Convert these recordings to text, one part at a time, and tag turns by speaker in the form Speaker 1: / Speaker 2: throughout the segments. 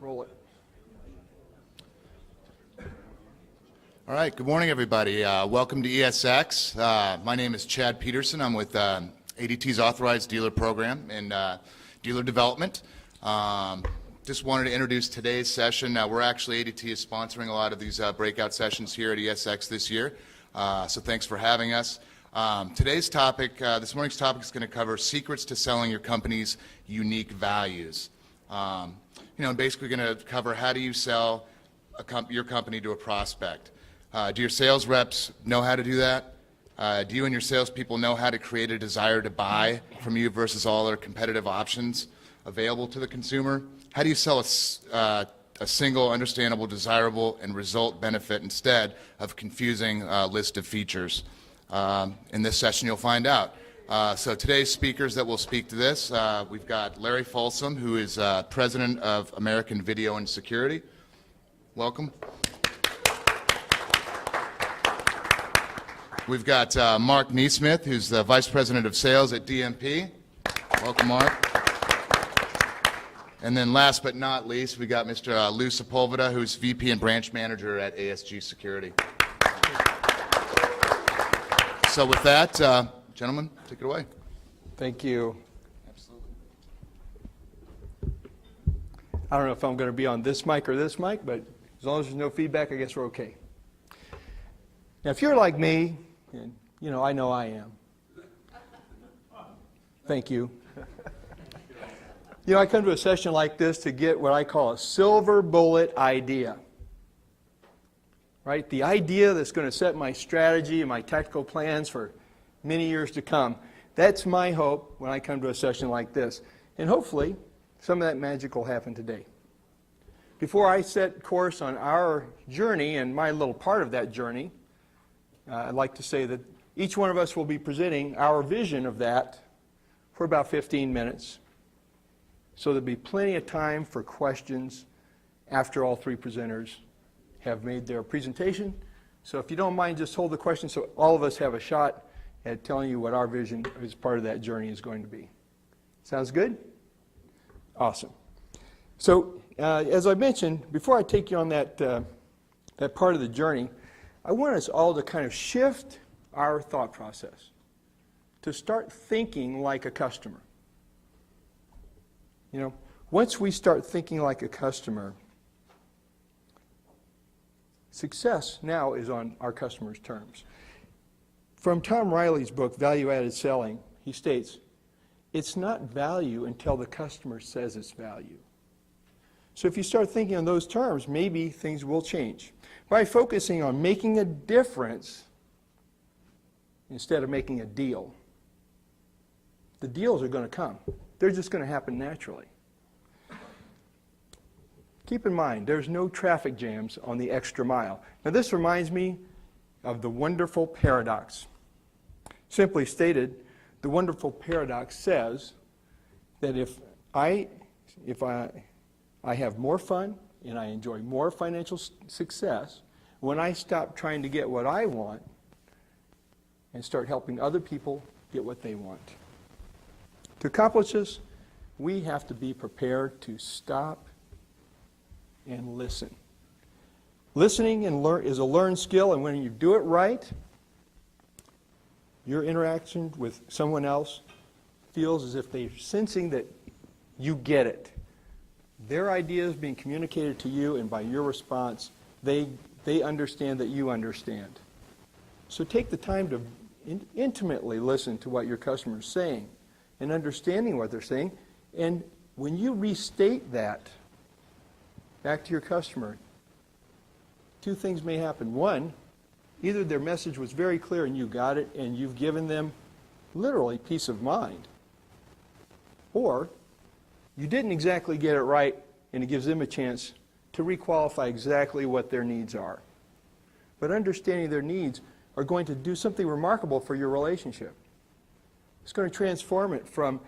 Speaker 1: Roll it.
Speaker 2: All right, good morning, everybody. Welcome to ESX. My name is Chad Peterson. I'm with ADT's Authorized Dealer Program in Dealer Development. Just wanted to introduce today's session. We're actually, ADT is sponsoring a lot of these breakout sessions here at ESX this year, so thanks for having us. Today's topic, this morning's topic is going to cover secrets to selling your company's unique values. Basically going to cover how do you sell your company to a prospect. Do your sales reps know how to do that? Do you and your salespeople know how to create a desire to buy from you versus all other competitive options available to the consumer? How do you sell a single, understandable, desirable, and result benefit instead of a confusing list of features? In this session, you'll find out. So today's speakers that will speak to this, we've got Larry Folsom, who is President of American Video and Security. Welcome. We've got Mark Neesmith, who's the Vice President of Sales at DMP. Welcome, Mark. And then last but not least, we got Mr. Lou Sepulveda, who's VP and Branch Manager at ASG Security. So with that, gentlemen, take it away.
Speaker 1: Thank you.
Speaker 2: Absolutely.
Speaker 1: I don't know if I'm going to be on this mic or this mic, but as long as there's no feedback, I guess we're okay. Now, if you're like me, and I know I am. Thank you. I come to a session like this to get what I call a silver bullet idea. Right? The idea that's going to set my strategy and my tactical plans for many years to come. That's my hope when I come to a session like this. And hopefully, some of that magic will happen today. Before I set course on our journey and my little part of that journey, I'd like to say that each one of us will be presenting our vision of that for about 15 minutes. So there'll be plenty of time for questions after all three presenters have made their presentation. So if you don't mind, just hold the question so all of us have a shot at telling you what our vision as part of that journey is going to be. Sounds good? Awesome. So as I mentioned, before I take you on that part of the journey, I want us all to kind of shift our thought process to start thinking like a customer. Once we start thinking like a customer, success now is on our customers' terms. From Tom Riley's book, Value-Added Selling, he states, it's not value until the customer says it's value. So if you start thinking on those terms, maybe things will change. By focusing on making a difference instead of making a deal. The deals are going to come. They're just going to happen naturally. Keep in mind, there's no traffic jams on the extra mile. Now this reminds me of the wonderful paradox. Simply stated, the wonderful paradox says that if I have more fun and I enjoy more financial success when I stop trying to get what I want and start helping other people get what they want. To accomplish this, we have to be prepared to stop and listen. Listening is a learned skill, and when you do it right, your interaction with someone else feels as if they're sensing that you get it. Their ideas being communicated to you, and by your response, they understand that you understand. So take the time to intimately listen to what your customer is saying and understanding what they're saying. And when you restate that back to your customer, two things may happen. One, either their message was very clear and you got it and you've given them literally peace of mind, or you didn't exactly get it right and it gives them a chance to requalify exactly what their needs are. But understanding their needs are going to do something remarkable for your relationship. It's going to transform it from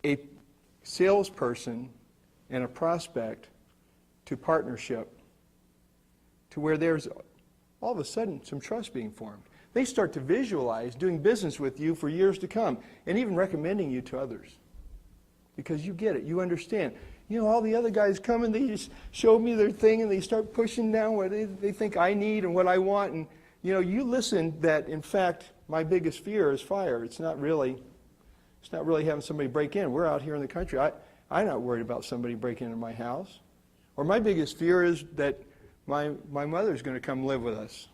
Speaker 1: a salesperson and a prospect to partnership, to where there's all of a sudden some trust being formed. They start to visualize doing business with you for years to come and even recommending you to others. because you get it. You understand. You know, all the other guys come and they just show me their thing and they start pushing down what they think I need and what I want. And, you know, you listen that, in fact, my biggest fear is fire. It's not really having somebody break in. We're out here in the country. I'm not worried about somebody breaking into my house. Or my biggest fear is that my mother's going to come live with us.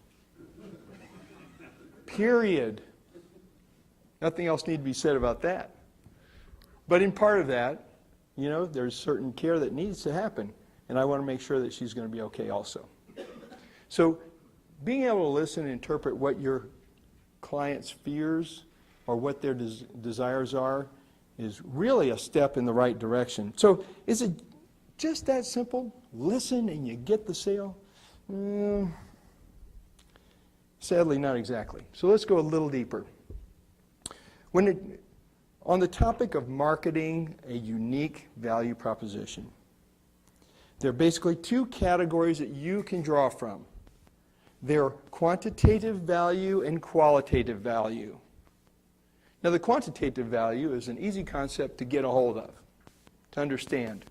Speaker 1: Period. Nothing else needs to be said about that. But in part of that, you know, there's certain care that needs to happen. And I want to make sure that she's going to be okay also. So being able to listen and interpret what your client's fears or what their desires are is really a step in the right direction. So is it just that simple? Listen and you get the sale? Sadly, not exactly. So let's go a little deeper. On the topic of marketing a unique value proposition, there are basically two categories that you can draw from. They're quantitative value and qualitative value. Now, the quantitative value is an easy concept to get a hold of, to understand.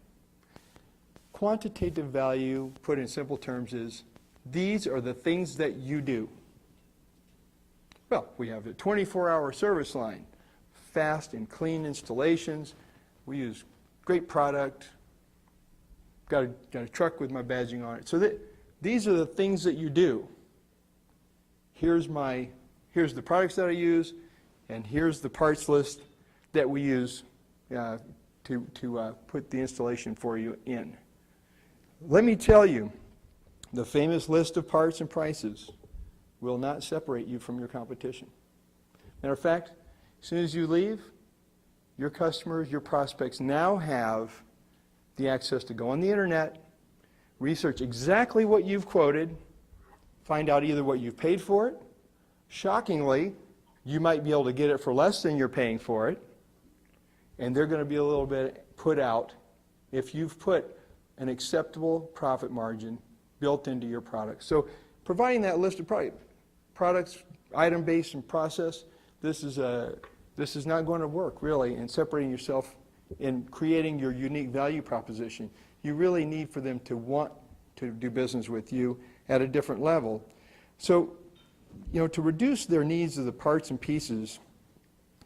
Speaker 1: Quantitative value, put in simple terms, is these are the things that you do. Well, we have a 24-hour service line, fast and clean installations. We use great product. Got a truck with my badging on it. So these are the things that you do. Here's the products that I use, and here's the parts list that we use to put the installation for you in. Let me tell you, the famous list of parts and prices will not separate you from your competition. Matter of fact, as soon as you leave, your customers, your prospects now have the access to go on the internet, research exactly what you've quoted, find out either what you've paid for it. Shockingly, you might be able to get it for less than you're paying for it, and they're going to be a little bit put out if you've put an acceptable profit margin built into your product. So providing that list of products, item-based and process, this is not going to work, really, in separating yourself and creating your unique value proposition. You really need for them to want to do business with you at a different level. So, you know, to reduce their needs of the parts and pieces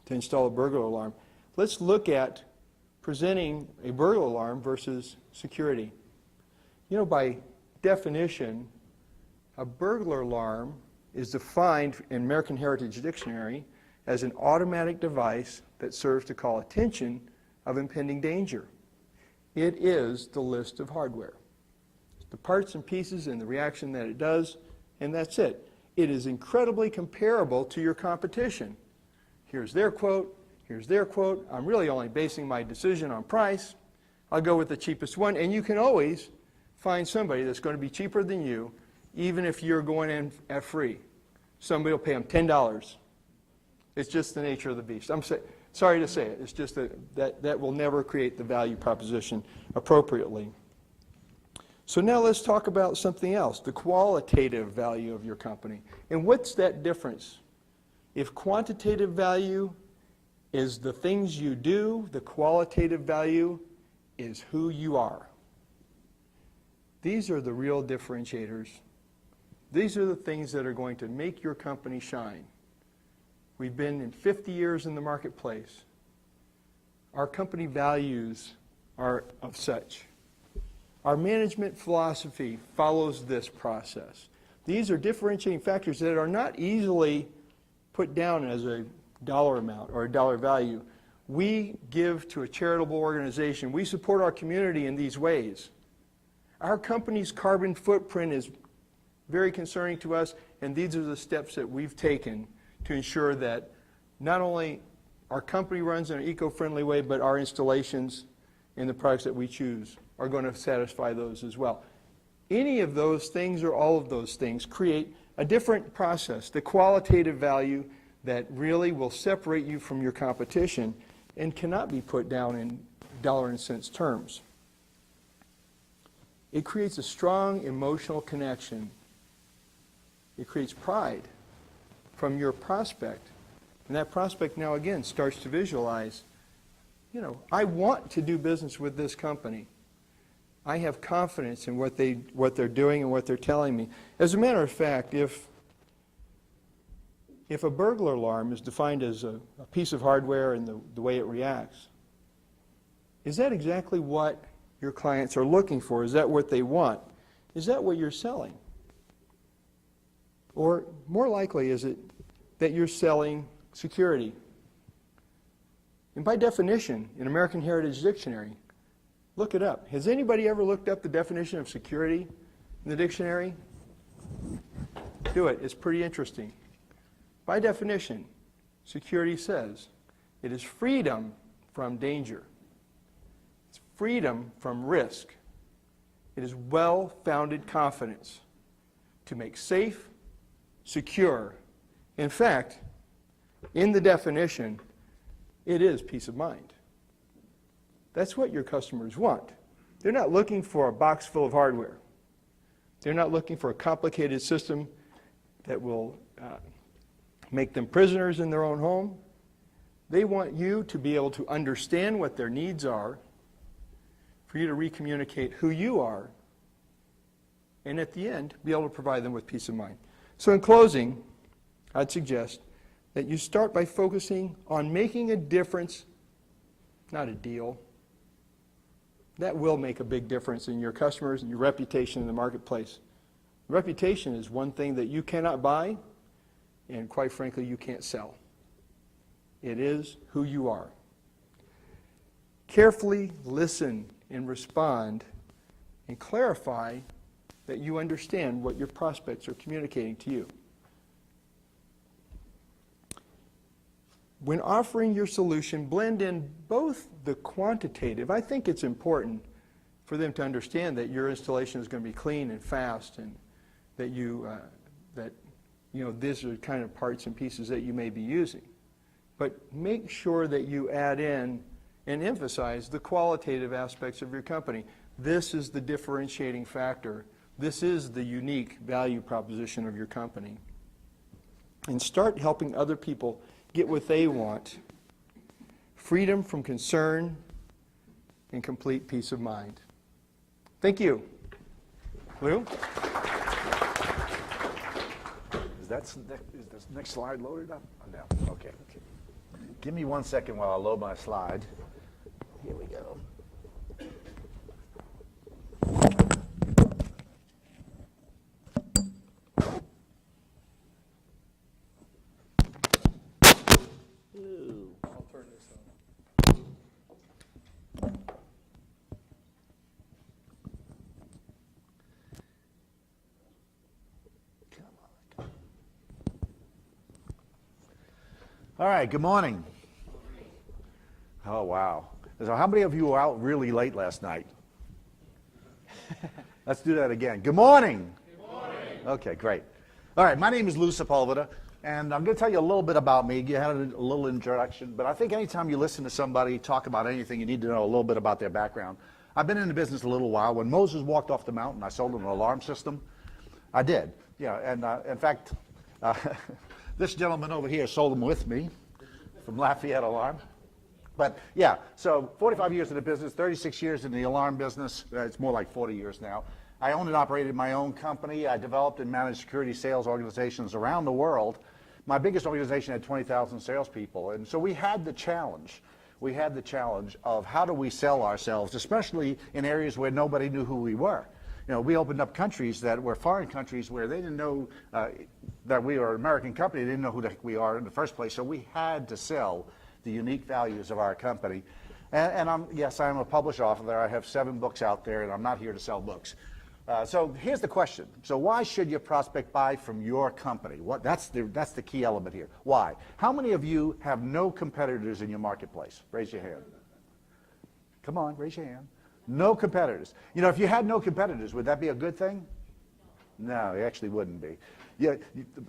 Speaker 1: to install a burglar alarm, let's look at presenting a burglar alarm versus security. You know, by definition, a burglar alarm is defined in American Heritage Dictionary as an automatic device that serves to call attention of impending danger. It is the list of hardware. The parts and pieces and the reaction that it does, and that's it. It is incredibly comparable to your competition. Here's their quote, here's their quote. I'm really only basing my decision on price. I'll go with the cheapest one, and you can always find somebody that's going to be cheaper than you, even if you're going in at free. Somebody will pay them $10. It's just the nature of the beast. I'm sorry to say it. It's just that will never create the value proposition appropriately. So now let's talk about something else, the qualitative value of your company. And what's that difference? If quantitative value is the things you do, the qualitative value is who you are. These are the real differentiators. These are the things that are going to make your company shine. We've been in 50 years in the marketplace. Our company values are of such. Our management philosophy follows this process. These are differentiating factors that are not easily put down as a dollar amount or a dollar value. We give to a charitable organization. We support our community in these ways. Our company's carbon footprint is very concerning to us, and these are the steps that we've taken to ensure that not only our company runs in an eco-friendly way, but our installations and the products that we choose are going to satisfy those as well. Any of those things or all of those things create a different process, the qualitative value that really will separate you from your competition and cannot be put down in dollar and cents terms. It creates a strong emotional connection. It creates pride from your prospect. And that prospect now again starts to visualize, I want to do business with this company. I have confidence in what they're doing and what they're telling me. As a matter of fact, if a burglar alarm is defined as a piece of hardware and the way it reacts, is that exactly what your clients are looking for? Is that what they want? Is that what you're selling? Or more likely, is it that you're selling security? And by definition, in American Heritage Dictionary, look it up. Has anybody ever looked up the definition of security in the dictionary? Do it. It's pretty interesting. By definition, security says it is freedom from danger. It's freedom from risk. It is well-founded confidence to make safe, secure. In fact, in the definition, it is peace of mind. That's what your customers want. They're not looking for a box full of hardware. They're not looking for a complicated system that will make them prisoners in their own home. They want you to be able to understand what their needs are, for you to recommunicate who you are, and at the end, be able to provide them with peace of mind. So in closing, I'd suggest that you start by focusing on making a difference, not a deal. That will make a big difference in your customers and your reputation in the marketplace. Reputation is one thing that you cannot buy, and quite frankly, you can't sell. It is who you are. Carefully listen and respond and clarify that you understand what your prospects are communicating to you. When offering your solution, blend in both the quantitative. I think it's important for them to understand that your installation is going to be clean and fast, and that these are kind of parts and pieces that you may be using. But make sure that you add in and emphasize the qualitative aspects of your company. This is the differentiating factor. This is the unique value proposition of your company. And start helping other people get what they want. Freedom from concern and complete peace of mind. Thank you. Lou?
Speaker 3: Is this next slide loaded up? Oh, no. Okay. Give me 1 second while I load my slide. Here we go.
Speaker 1: I'll turn this on.
Speaker 3: All right, good morning. Oh, wow. So how many of you were out really late last night? Let's do that again. Good morning. Good morning. Okay, great. All right, my name is Lou Sepulveda, and I'm going to tell you a little bit about me. You had a little introduction, but I think anytime you listen to somebody talk about anything, you need to know a little bit about their background. I've been in the business a little while. When Moses walked off the mountain, I sold him an alarm system. I did, yeah, and in fact, this gentleman over here sold them with me from Lafayette Alarm. But yeah, so 45 years in the business, 36 years in the alarm business. It's more like 40 years now. I owned and operated my own company. I developed and managed security sales organizations around the world. My biggest organization had 20,000 salespeople. And so we had the challenge. We had the challenge of how do we sell ourselves, especially in areas where nobody knew who we were. You know, we opened up countries that were foreign countries where they didn't know that we were an American company. They didn't know who the heck we are in the first place. So we had to sell the unique values of our company. And yes, I'm a published author. I have 7 books out there, and I'm not here to sell books. So here's the question. So why should your prospect buy from your company? That's the key element here. Why? How many of you have no competitors in your marketplace? Raise your hand. Come on, raise your hand. No competitors. You know, if you had no competitors, would that be a good thing? No, it actually wouldn't be. Yeah,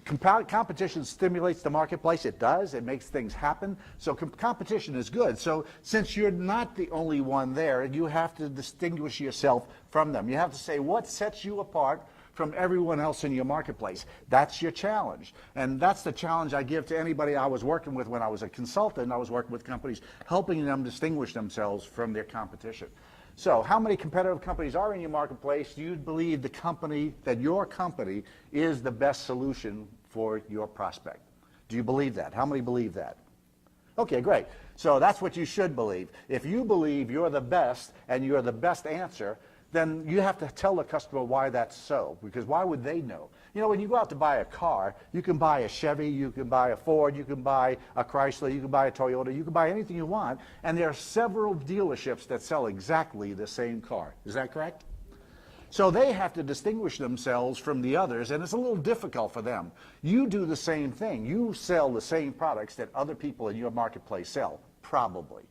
Speaker 3: competition stimulates the marketplace. It does. It makes things happen. So competition is good. So since you're not the only one there, you have to distinguish yourself from them. You have to say what sets you apart from everyone else in your marketplace. That's your challenge. And that's the challenge I give to anybody I was working with when I was a consultant. I was working with companies, helping them distinguish themselves from their competition. So how many competitive companies are in your marketplace? Do you believe that your company is the best solution for your prospect? Do you believe that? How many believe that? Okay, great. So that's what you should believe. If you believe you're the best and you're the best answer, then you have to tell the customer why that's so, because why would they know? You know, when you go out to buy a car, you can buy a Chevy, you can buy a Ford, you can buy a Chrysler, you can buy a Toyota, you can buy anything you want, and there are several dealerships that sell exactly the same car. Is that correct? So they have to distinguish themselves from the others, and it's a little difficult for them. You do the same thing. You sell the same products that other people in your marketplace sell, probably.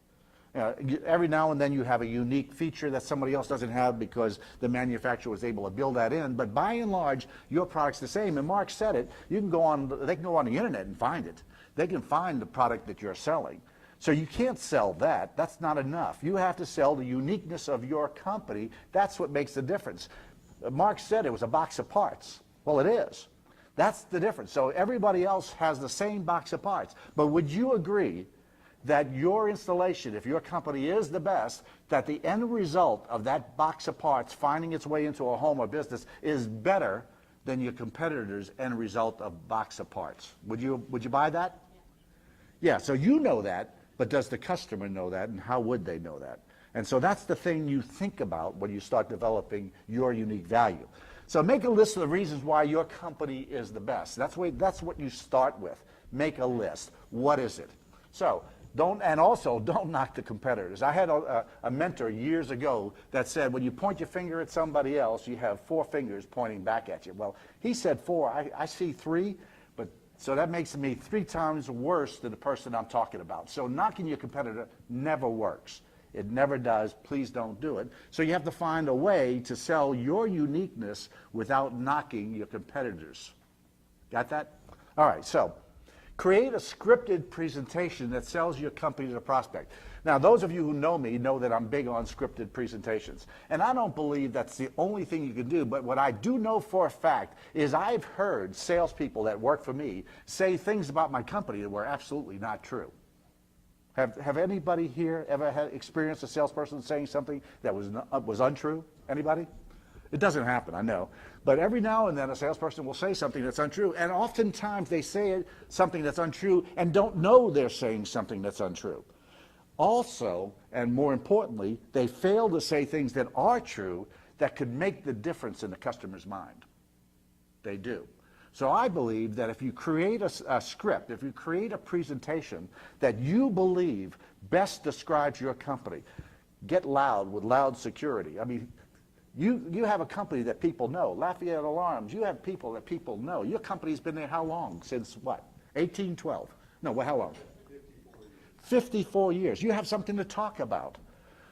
Speaker 3: Every now and then you have a unique feature that somebody else doesn't have because the manufacturer was able to build that in, but by and large, your product's the same. And Mark said it, they can go on the internet and find it. They can find the product that you're selling. So you can't sell that. That's not enough. You have to sell the uniqueness of your company. That's what makes the difference. Mark said it was a box of parts. Well, it is. That's the difference. So everybody else has the same box of parts. But would you agree that your installation, if your company is the best, that the end result of that box of parts finding its way into a home or business is better than your competitor's end result of box of parts? Would you buy that? Yeah, so you know that. But does the customer know that, and how would they know that? And so that's the thing you think about when you start developing your unique value. So make a list of the reasons why your company is the best. That's what you start with. Make a list. What is it? So don't knock the competitors. I had a mentor years ago that said when you point your finger at somebody else, you have 4 fingers pointing back at you. Well, he said 4. I see 3. So that makes me 3 times worse than the person I'm talking about. So knocking your competitor never works. It never does. Please don't do it. So you have to find a way to sell your uniqueness without knocking your competitors. Got that? All right, so create a scripted presentation that sells your company to the prospect. Now, those of you who know me know that I'm big on scripted presentations. And I don't believe that's the only thing you can do, but what I do know for a fact is I've heard salespeople that work for me say things about my company that were absolutely not true. Have anybody here ever had experienced a salesperson saying something that was untrue? Anybody? It doesn't happen, I know. But every now and then a salesperson will say something that's untrue, and oftentimes they say something that's untrue and don't know they're saying something that's untrue. Also, and more importantly, they fail to say things that are true that could make the difference in the customer's mind. They do. So I believe that if you create a script, if you create a presentation that you believe best describes your company, get loud with loud security. I mean, you have a company that people know. Lafayette Alarms, you have people that people know. Your company's been there how long? Since what? 1812? No, how long? 54 years. You have something to talk about.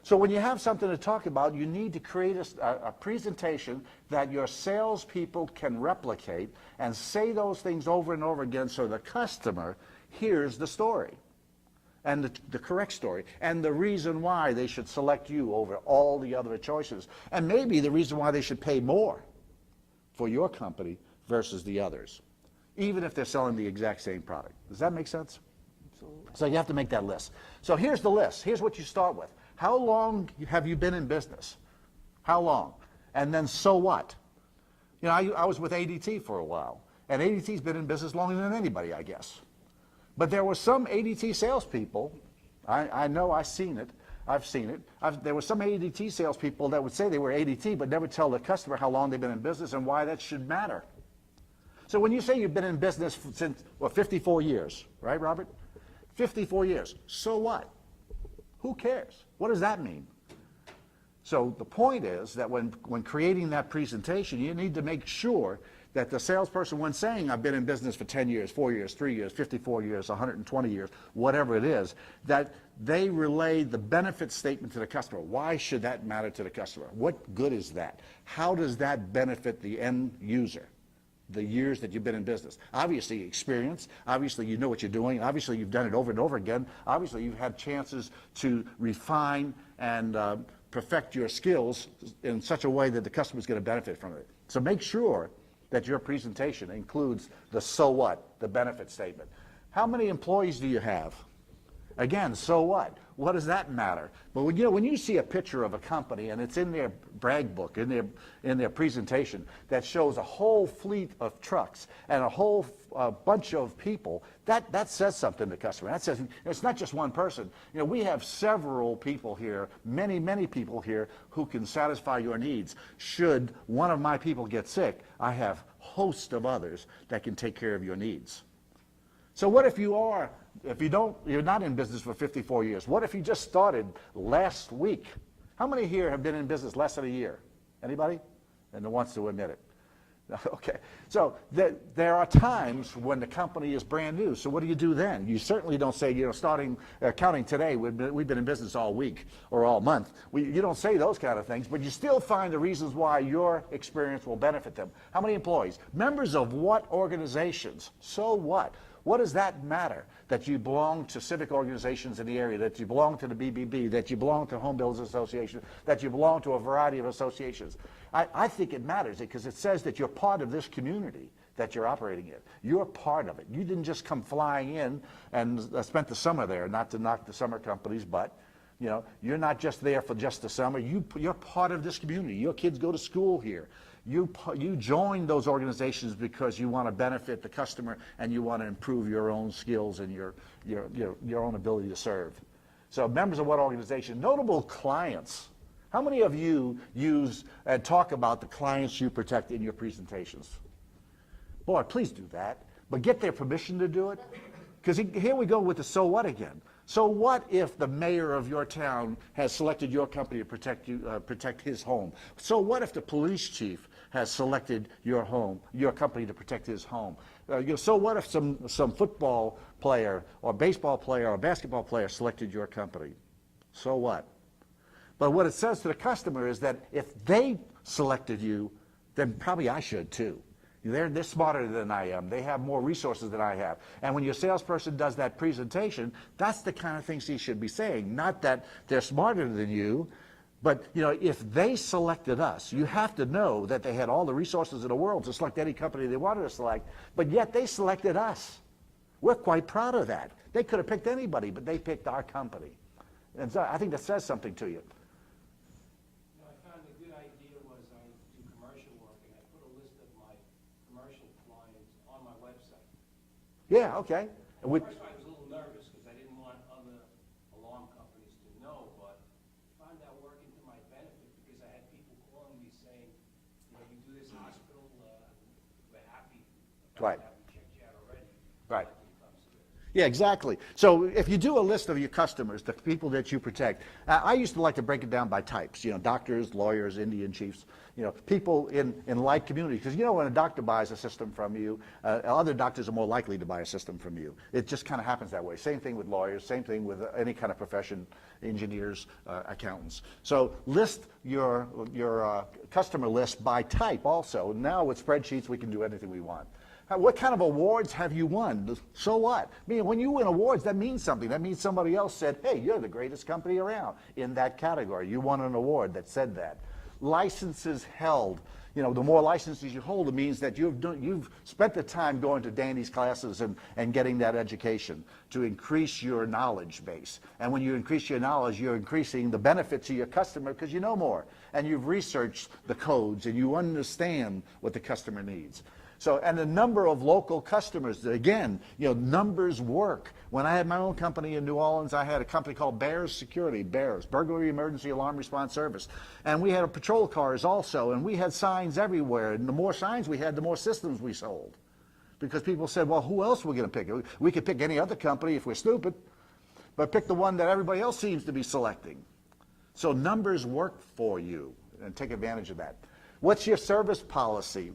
Speaker 3: So when you have something to talk about, you need to create a presentation that your salespeople can replicate and say those things over and over again so the customer hears the story and the correct story and the reason why they should select you over all the other choices and maybe the reason why they should pay more for your company versus the others, even if they're selling the exact same product. Does that make sense? So you have to make that list. So here's the list. Here's what you start with. How long have you been in business? How long? And then so what? You know, I was with ADT for a while, and ADT's been in business longer than anybody, I guess. But there were some ADT salespeople, I know I've seen it, there were some ADT salespeople that would say they were ADT but never tell the customer how long they've been in business and why that should matter. So when you say you've been in business since, 54 years, right, Robert? 54 years. So what? Who cares? What does that mean? So the point is that when creating that presentation, you need to make sure that the salesperson, when saying I've been in business for 10 years, 4 years, 3 years, 54 years, 120 years, whatever it is, that they relay the benefit statement to the customer. Why should that matter to the customer? What good is that? How does that benefit the end user? The years that you've been in business. Obviously experience, obviously you know what you're doing, obviously you've done it over and over again, obviously you've had chances to refine and perfect your skills in such a way that the customer's going to benefit from it. So make sure that your presentation includes the so what, the benefit statement. How many employees do you have? Again, so what? What does that matter? But when you see a picture of a company and it's in their brag book, in their presentation, that shows a whole fleet of trucks and a whole bunch of people, that says something to the customer. That says it's not just one person. We have several people here, many people here who can satisfy your needs. Should one of my people get sick, I have hosts of others that can take care of your needs. So what if you're not in business for 54 years? What if you just started last week? How many here have been in business less than a year? Anybody? And who wants to admit it? Okay. So there are times when the company is brand new. So what do you do then? You certainly don't say, counting today, we've been in business all week or all month. You don't say those kind of things, but you still find the reasons why your experience will benefit them. How many employees? Members of what organizations? So what? What does that matter? That you belong to civic organizations in the area, that you belong to the BBB, that you belong to Home Builders Association, that you belong to a variety of associations. I think it matters because it says that you're part of this community that you're operating in. You're part of it. You didn't just come flying in and spent the summer there, not to knock the summer companies, but you're not just there for just the summer. You're part of this community. Your kids go to school here. You join those organizations because you want to benefit the customer and you want to improve your own skills and your own ability to serve. So members of what organization? Notable clients. How many of you use and talk about the clients you protect in your presentations? Boy, please do that. But get their permission to do it. Because here we go with the so what again. So what if the mayor of your town has selected your company to protect his home? So what if the police chief has selected your company to protect his home? So what if some football player or baseball player or basketball player selected your company? So what? But what it says to the customer is that if they selected you, then probably I should too. They're smarter than I am. They have more resources than I have. And when your salesperson does that presentation, that's the kind of things he should be saying. Not that they're smarter than you, but if they selected us, you have to know that they had all the resources in the world to select any company they wanted to select, but yet they selected us. We're quite proud of that. They could have picked anybody, but they picked our company. And so I think that says something to you.
Speaker 4: I found a good idea was I do commercial work, and I put a list of my commercial clients on my website.
Speaker 3: Yeah, okay.
Speaker 4: At first I was a little nervous because I didn't want other alarm companies to know, but I found that working to my benefit because I had people calling me saying, you do this hospital, we're happy.
Speaker 3: Right.
Speaker 4: We checked you out already.
Speaker 3: Right.
Speaker 4: I'd like you to come see it.
Speaker 3: Yeah, exactly. So if you do a list of your customers, the people that you protect, I used to like to break it down by types, doctors, lawyers, Indian chiefs, people in like communities. Because when a doctor buys a system from you, other doctors are more likely to buy a system from you. It just kind of happens that way. Same thing with lawyers, same thing with any kind of profession, engineers, accountants. So list your customer list by type also. Now with spreadsheets, we can do anything we want. What kind of awards have you won? So what? When you win awards, that means something. That means somebody else said, hey, you're the greatest company around in that category. You won an award that said that. Licenses held. The more licenses you hold, it means that you've spent the time going to Danny's classes and getting that education to increase your knowledge base. And when you increase your knowledge, you're increasing the benefit to your customer because you know more. And you've researched the codes and you understand what the customer needs. So, and the number of local customers, again, numbers work. When I had my own company in New Orleans, I had a company called Bears Security, Bears, Burglary Emergency Alarm Response Service. And we had patrol cars also, and we had signs everywhere. And the more signs we had, the more systems we sold. Because people said, well, who else are we going to pick? We could pick any other company if we're stupid, but pick the one that everybody else seems to be selecting. So numbers work for you, and take advantage of that. What's your service policy?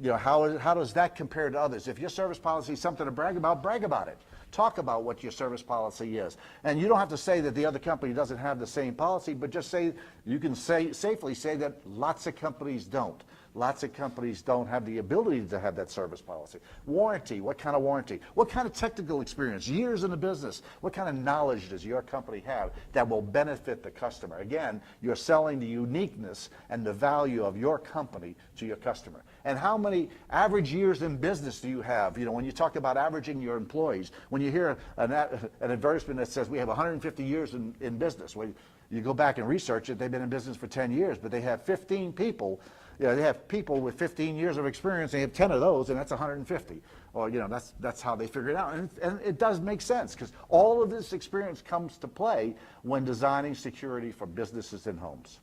Speaker 3: How does that compare to others? If your service policy is something to brag about it. Talk about what your service policy is. And you don't have to say that the other company doesn't have the same policy, but just say, you can safely say that lots of companies don't. Lots of companies don't have the ability to have that service policy. Warranty, what kind of warranty? What kind of technical experience? Years in the business. What kind of knowledge does your company have that will benefit the customer? Again, you're selling the uniqueness and the value of your company to your customer. And how many average years in business do you have? You know, when you talk about averaging your employees, when you hear an advertisement that says we have 150 years in business, well, you go back and research it, they've been in business for 10 years, but they have 15 people. You know, they have people with 15 years of experience, they have 10 of those, and that's 150. Or, you know, that's how they figure it out. And it does make sense, because all of this experience comes to play when designing security for businesses and homes.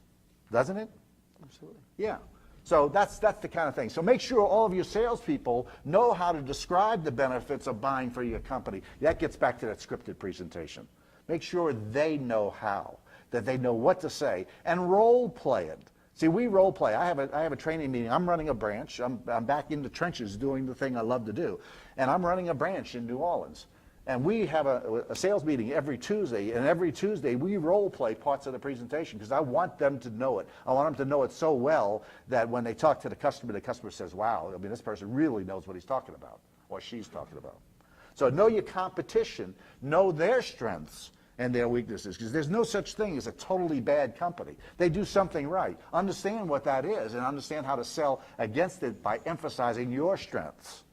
Speaker 3: Doesn't it? Absolutely. Yeah. So that's the kind of thing. So make sure all of your salespeople know how to describe the benefits of buying for your company. That gets back to that scripted presentation. Make sure they know how, that they know what to say, and role play it. See, we role play. I have a training meeting. I'm running a branch. I'm back in the trenches doing the thing I love to do. And I'm running a branch in New Orleans. And we have a sales meeting every Tuesday. And every Tuesday we role play parts of the presentation because I want them to know it. I want them to know it so well that when they talk to the customer says, wow, I mean, this person really knows what he's talking about or she's talking about. So know your competition. Know their strengths and their weaknesses, because there's no such thing as a totally bad company. They do something right. Understand what that is and understand how to sell against it by emphasizing your strengths.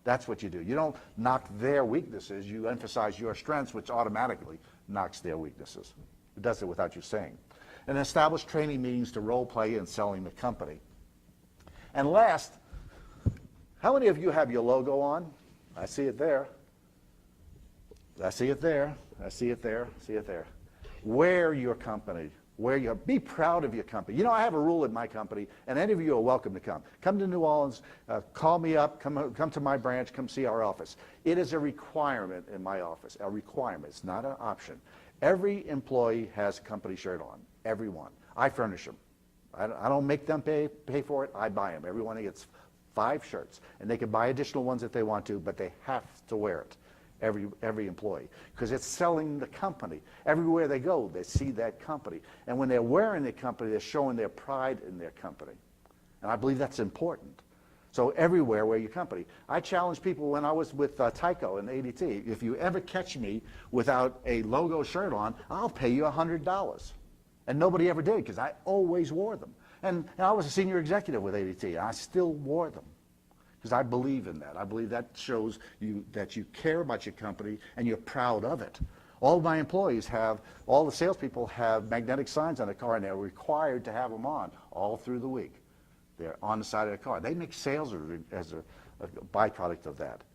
Speaker 3: That's what you do. You don't knock their weaknesses, you emphasize your strengths, which automatically knocks their weaknesses. It does it without you saying. And establish training meetings to role play in selling the company. And last, how many of you have your logo on? I see it there. I see it there. I see it there. See it there. Wear your company. Be proud of your company. You know, I have a rule at my company, and any of you are welcome to come. Come to New Orleans, call me up, come to my branch, come see our office. It is a requirement in my office, a requirement. It's not an option. Every employee has a company shirt on, everyone. I furnish them. I don't make them pay for it, I buy them. Everyone gets 5 shirts, and they can buy additional ones if they want to, but they have to wear it. Every employee, because it's selling the company. Everywhere they go, they see that company. And when they're wearing the company, they're showing their pride in their company. And I believe that's important. So everywhere, wear your company. I challenge people when I was with Tyco and ADT, if you ever catch me without a logo shirt on, I'll pay you $100. And nobody ever did, because I always wore them. And I was a senior executive with ADT, and I still wore them. Because I believe in that. I believe that shows you that you care about your company and you're proud of it. All of my employees all the salespeople have magnetic signs on the car, and they're required to have them on all through the week. They're on the side of the car. They make sales as a byproduct of that.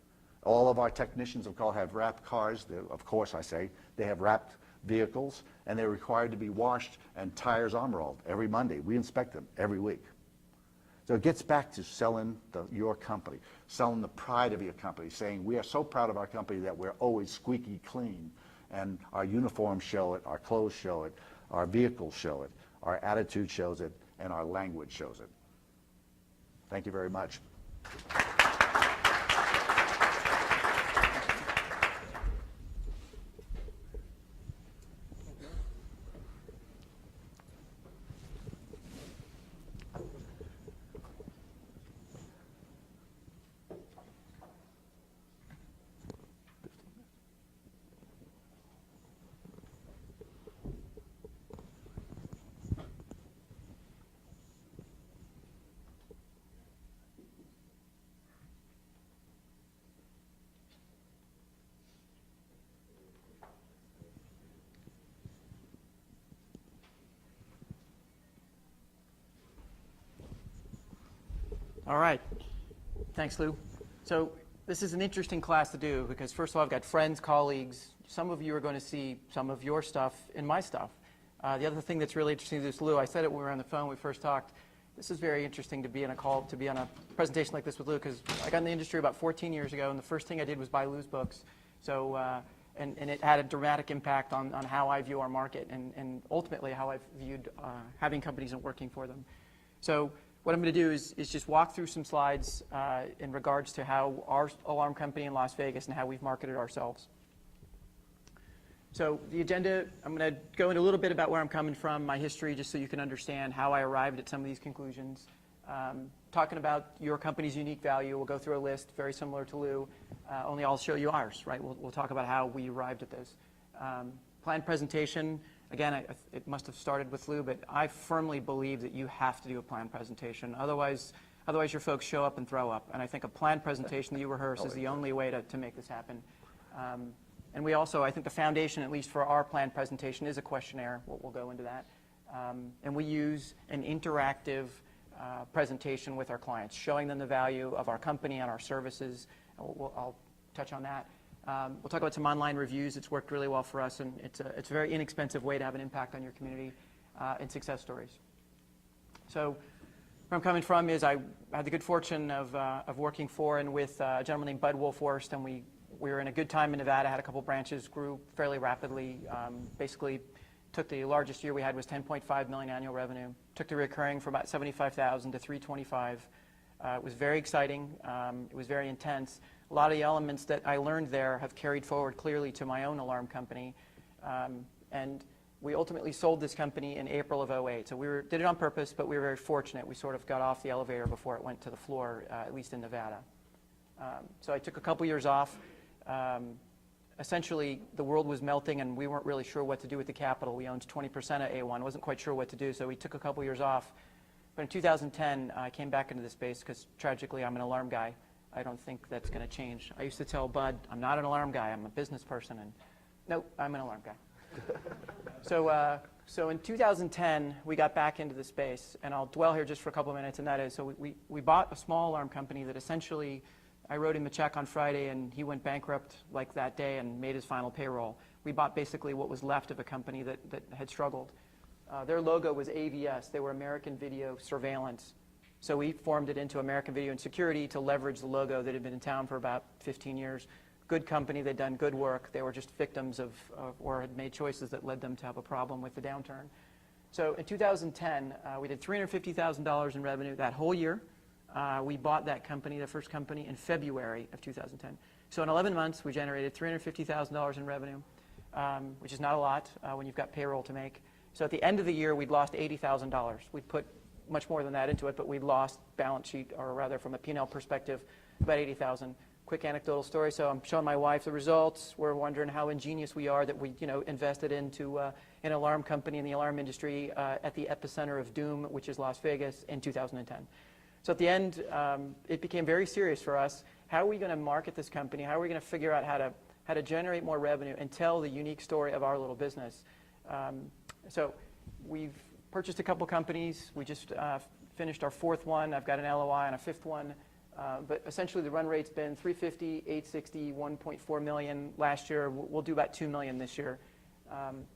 Speaker 3: All of our technicians of call have wrapped cars. Of course, I say, they have wrapped vehicles, and they're required to be washed and tires armor-rolled every Monday. We inspect them every week. So it gets back to selling your company, selling the pride of your company, saying we are so proud of our company that we're always squeaky clean, and our uniforms show it, our clothes show it, our vehicles show it, our attitude shows it, and our language shows it. Thank you very much.
Speaker 5: All right. Thanks, Lou. So this is an interesting class to do because, first of all, I've got friends, colleagues. Some of you are going to see some of your stuff in my stuff. The other thing that's really interesting is Lou. I said it when we were on the phone when we first talked. This is very interesting to be on a presentation like this with Lou, because I got in the industry about 14 years ago, and the first thing I did was buy Lou's books. So, and it had a dramatic impact on how I view our market and ultimately how I've viewed having companies and working for them. So what I'm going to do is just walk through some slides in regards to how our alarm company in Las Vegas and how we've marketed ourselves. So the agenda, I'm going to go into a little bit about where I'm coming from, my history, just so you can understand how I arrived at some of these conclusions. talking about your company's unique value. We'll go through a list very similar to Lou, only I'll show you ours, right? We'll talk about how we arrived at this. Planned presentation, again, it must have started with Lou, but I firmly believe that you have to do a planned presentation. Otherwise your folks show up and throw up. And I think a planned presentation that you rehearse is the only way to make this happen. And we also, I think the foundation, at least for our planned presentation, is a questionnaire. We'll go into that. And we use an interactive presentation with our clients, showing them the value of our company and our services. I'll touch on that. We'll talk about some online reviews. It's worked really well for us, and it's a very inexpensive way to have an impact on your community, and success stories. So where I'm coming from is I had the good fortune of working for and with a gentleman named Bud Wolforst, and we were in a good time in Nevada, had a couple branches, grew fairly rapidly, basically took the largest year we had was 10.5 million annual revenue, took the recurring from about 75,000 to 325. It was very exciting. It was very intense. A lot of the elements that I learned there have carried forward clearly to my own alarm company. And we ultimately sold this company in April of 2008. So we did it on purpose, but we were very fortunate. We sort of got off the elevator before it went to the floor, at least in Nevada. So I took a couple years off. Essentially, the world was melting, and we weren't really sure what to do with the capital. We owned 20% of A1, wasn't quite sure what to do, so we took a couple years off. But in 2010, I came back into the space because, tragically, I'm an alarm guy. I don't think that's going to change. I used to tell Bud, I'm not an alarm guy, I'm a business person, and no, I'm an alarm guy. So in 2010, we got back into the space, and I'll dwell here just for a couple of minutes, and that is, so we bought a small alarm company that essentially, I wrote him a check on Friday, and he went bankrupt like that day and made his final payroll. We bought basically what was left of a company that had struggled. Their logo was AVS. They were American Video Surveillance. So we formed it into American Video and Security to leverage the logo that had been in town for about 15 years. Good company. They'd done good work. They were just victims of or had made choices that led them to have a problem with the downturn. So in 2010, we did $350,000 in revenue that whole year. We bought that company, the first company, in February of 2010. So in 11 months, we generated $350,000 in revenue, which is not a lot when you've got payroll to make. So at the end of the year, we'd lost $80,000. We'd put much more than that into it, but we'd lost balance sheet, or rather from a P&L perspective, about $80,000. Quick anecdotal story. So I'm showing my wife the results. We're wondering how ingenious we are that we, invested into an alarm company in the alarm industry at the epicenter of doom, which is Las Vegas, in 2010. So at the end, it became very serious for us. How are we going to market this company? How are we going to figure out how to generate more revenue and tell the unique story of our little business? So we've purchased a couple companies. We just finished our fourth one. I've got an LOI on a fifth one. But essentially, the run rate's been 350, 860, 1.4 million last year. We'll do about 2 million this year.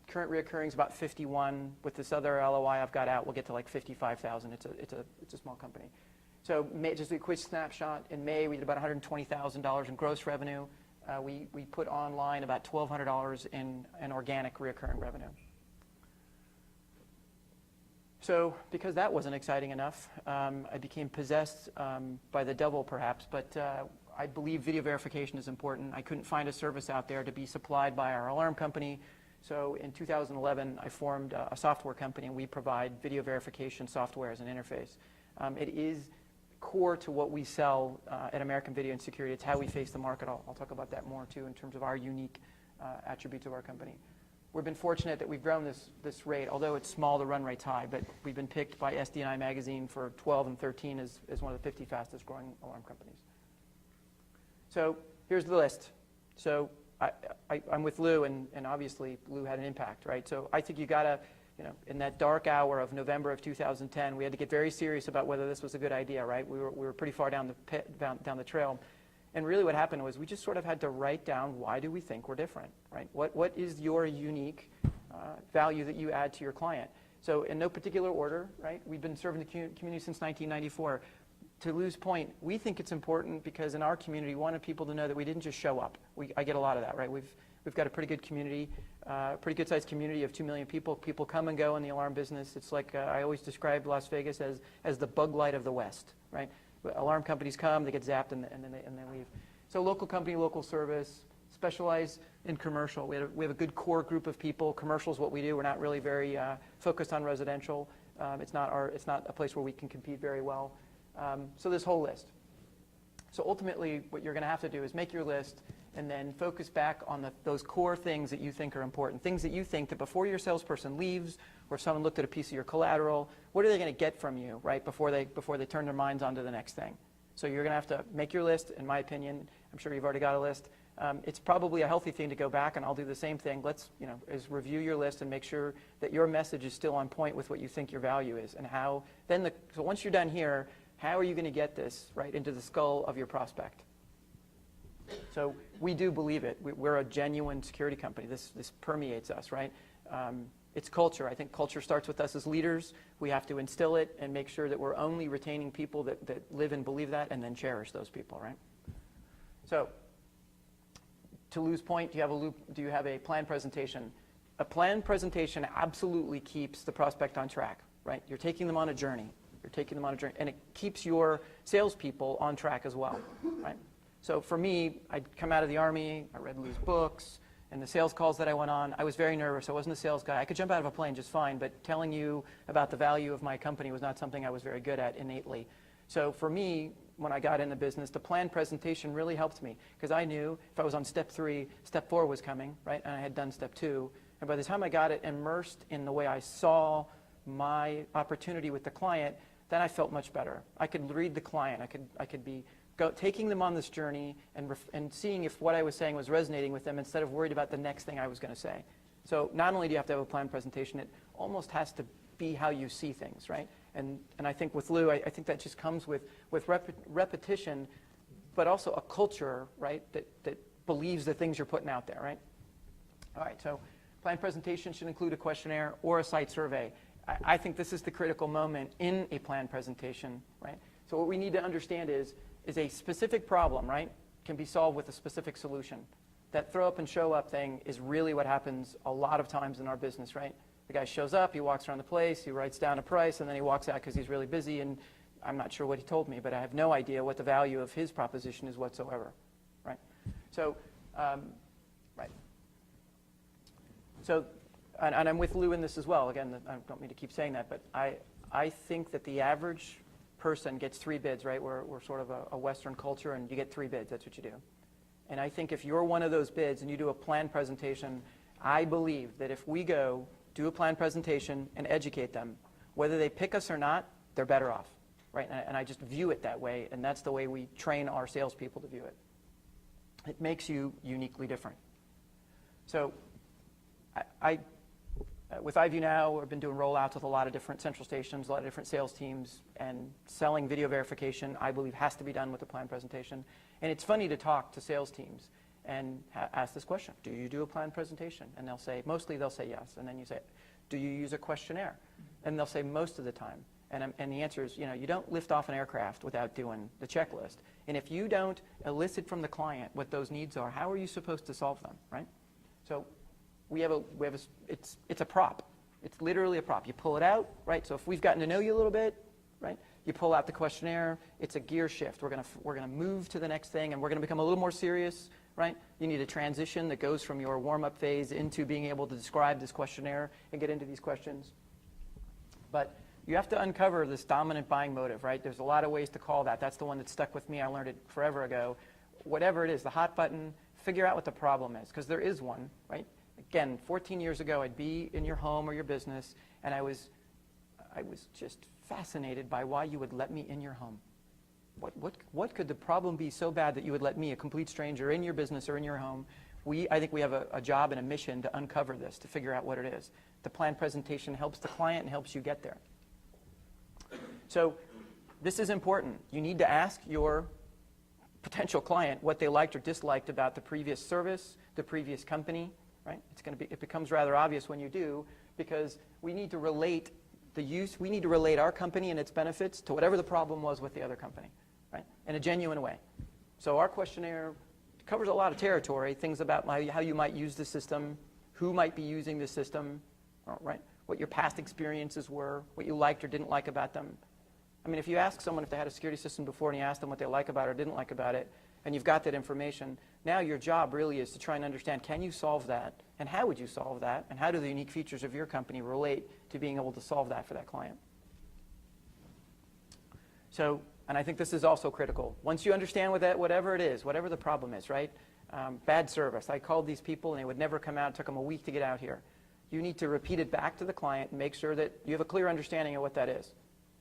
Speaker 5: Current reoccurring is about 51. With this other LOI I've got out, we'll get to like 55,000. It's a small company. So just a quick snapshot. In May, we did about $120,000 in gross revenue. We put online about $1,200 in organic reoccurring revenue. So because that wasn't exciting enough, I became possessed by the devil, perhaps. But I believe video verification is important. I couldn't find a service out there to be supplied by our alarm company. So in 2011, I formed a software company, and we provide video verification software as an interface. It is core to what we sell at American Video and Security. It's how we face the market. I'll talk about that more, too, in terms of our unique attributes of our company. We've been fortunate that we've grown this rate. Although it's small, the run rate's high, but we've been picked by SDNI Magazine for 12 and 13 as one of the 50 fastest growing alarm companies. So here's the list. So I'm with Lou, and obviously Lou had an impact, right? So I think you gotta, in that dark hour of November of 2010, we had to get very serious about whether this was a good idea, right? We were pretty far down the trail. And really what happened was we just sort of had to write down, why do we think we're different, right? What is your unique value that you add to your client? So in no particular order, right? We've been serving the community since 1994. To Lou's point, we think it's important because in our community, we wanted people to know that we didn't just show up. I get a lot of that, right? We've got a pretty good community, pretty good sized community of 2 million people. People come and go in the alarm business. It's like I always describe Las Vegas as the bug light of the West, right? Alarm companies come, they get zapped, and then they leave. So local company, local service, specialize in commercial. We have a good core group of people. Commercial is what we do. We're not really very focused on residential. It's not a place where we can compete very well. So this whole list. So ultimately, what you're going to have to do is make your list and then focus back on those core things that you think are important, things that you think that before your salesperson leaves or someone looked at a piece of your collateral, what are they going to get from you, right, before they turn their minds onto the next thing. So you're going to have to make your list, in my opinion. I'm sure you've already got a list. It's probably a healthy thing to go back, and I'll do the same thing. Let's, is review your list and make sure that your message is still on point with what you think your value is, and how, so once you're done here, how are you going to get this, right, into the skull of your prospect? So we do believe it. We're a genuine security company. This permeates us, right? It's culture. I think culture starts with us as leaders. We have to instill it and make sure that we're only retaining people that live and believe that, and then cherish those people, right? So to Lou's point, do you have a planned presentation? A planned presentation absolutely keeps the prospect on track, right? You're taking them on a journey. And it keeps your salespeople on track as well, right? So for me, I'd come out of the Army, I read Lou's books, and the sales calls that I went on, I was very nervous. I wasn't a sales guy. I could jump out of a plane just fine, but telling you about the value of my company was not something I was very good at innately. So for me, when I got in the business, the planned presentation really helped me, because I knew if I was on step 3, step 4 was coming, right? And I had done step 2. And by the time I got it immersed in the way I saw my opportunity with the client, then I felt much better. I could read the client. I could be taking them on this journey and seeing if what I was saying was resonating with them instead of worried about the next thing I was going to say. So not only do you have to have a planned presentation, it almost has to be how you see things, right? And I think with Lou, I think that just comes with repetition, but also a culture, right, that believes the things you're putting out there, right? All right, so planned presentation should include a questionnaire or a site survey. I think this is the critical moment in a planned presentation, right? So what we need to understand is a specific problem, right, can be solved with a specific solution. That throw up and show up thing is really what happens a lot of times in our business, right? The guy shows up, he walks around the place, he writes down a price, and then he walks out because he's really busy, and I'm not sure what he told me, but I have no idea what the value of his proposition is whatsoever, right? So, right. So, and I'm with Lou in this as well. Again, I don't mean to keep saying that, but I think that the average person gets 3 bids, right? We're sort of a Western culture, and you get 3 bids. That's what you do. And I think if you're one of those bids and you do a planned presentation, I believe that if we go do a planned presentation and educate them, whether they pick us or not, they're better off, right? And I just view it that way, and that's the way we train our salespeople to view it. It makes you uniquely different. So with iView now, I've been doing rollouts with a lot of different central stations, a lot of different sales teams, and selling video verification, I believe, has to be done with a planned presentation. And it's funny to talk to sales teams and ask this question: do you do a planned presentation? And mostly they'll say yes. And then you say, do you use a questionnaire? And they'll say most of the time. And the answer is, you don't lift off an aircraft without doing the checklist. And if you don't elicit from the client what those needs are, how are you supposed to solve them, right? So it's a prop. It's literally a prop. You pull it out, right? So if we've gotten to know you a little bit, right? You pull out the questionnaire. It's a gear shift. We're gonna move to the next thing, and we're gonna become a little more serious, right? You need a transition that goes from your warm-up phase into being able to describe this questionnaire and get into these questions. But you have to uncover this dominant buying motive, right? There's a lot of ways to call that. That's the one that stuck with me. I learned it forever ago. Whatever it is, the hot button, figure out what the problem is, because there is one, right? Again, 14 years ago, I'd be in your home or your business, and I was just fascinated by why you would let me in your home. What could the problem be so bad that you would let me, a complete stranger, in your business or in your home? I think we have a job and a mission to uncover this, to figure out what it is. The planned presentation helps the client and helps you get there. So this is important. You need to ask your potential client what they liked or disliked about the previous service, the previous company, right? It becomes rather obvious when you do, because we need to relate our company and its benefits to whatever the problem was with the other company, right? In a genuine way. So our questionnaire covers a lot of territory, things about how you might use the system, who might be using the system, right? What your past experiences were, what you liked or didn't like about them. I mean, if you ask someone if they had a security system before and you ask them what they like about it or didn't like about it, and you've got that information. Now your job really is to try and understand, can you solve that? And how would you solve that? And how do the unique features of your company relate to being able to solve that for that client? So, and I think this is also critical. Once you understand whatever it is, whatever the problem is, right? Bad service. I called these people and they would never come out. It took them a week to get out here. You need to repeat it back to the client and make sure that you have a clear understanding of what that is.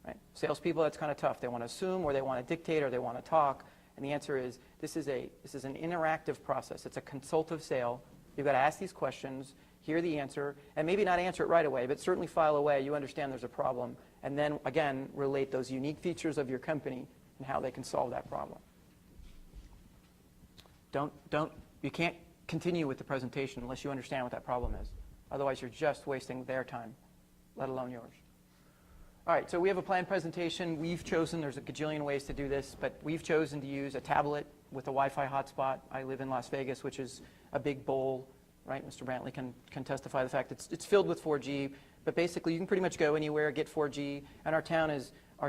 Speaker 5: Right? Salespeople, that's kind of tough. They want to assume, or they want to dictate, or they want to talk. And the answer is, this is an interactive process. It's a consultative sale. You've got to ask these questions, hear the answer, and maybe not answer it right away, but certainly file away. You understand there's a problem. And then, again, relate those unique features of your company and how they can solve that problem. You can't continue with the presentation unless you understand what that problem is. Otherwise, you're just wasting their time, let alone yours. All right, so we have a planned presentation. We've chosen, there's a gajillion ways to do this, but we've chosen to use a tablet with a Wi-Fi hotspot. I live in Las Vegas, which is a big bowl, right? Mr. Brantley can testify the fact it's filled with 4G, but basically you can pretty much go anywhere, get 4G, and our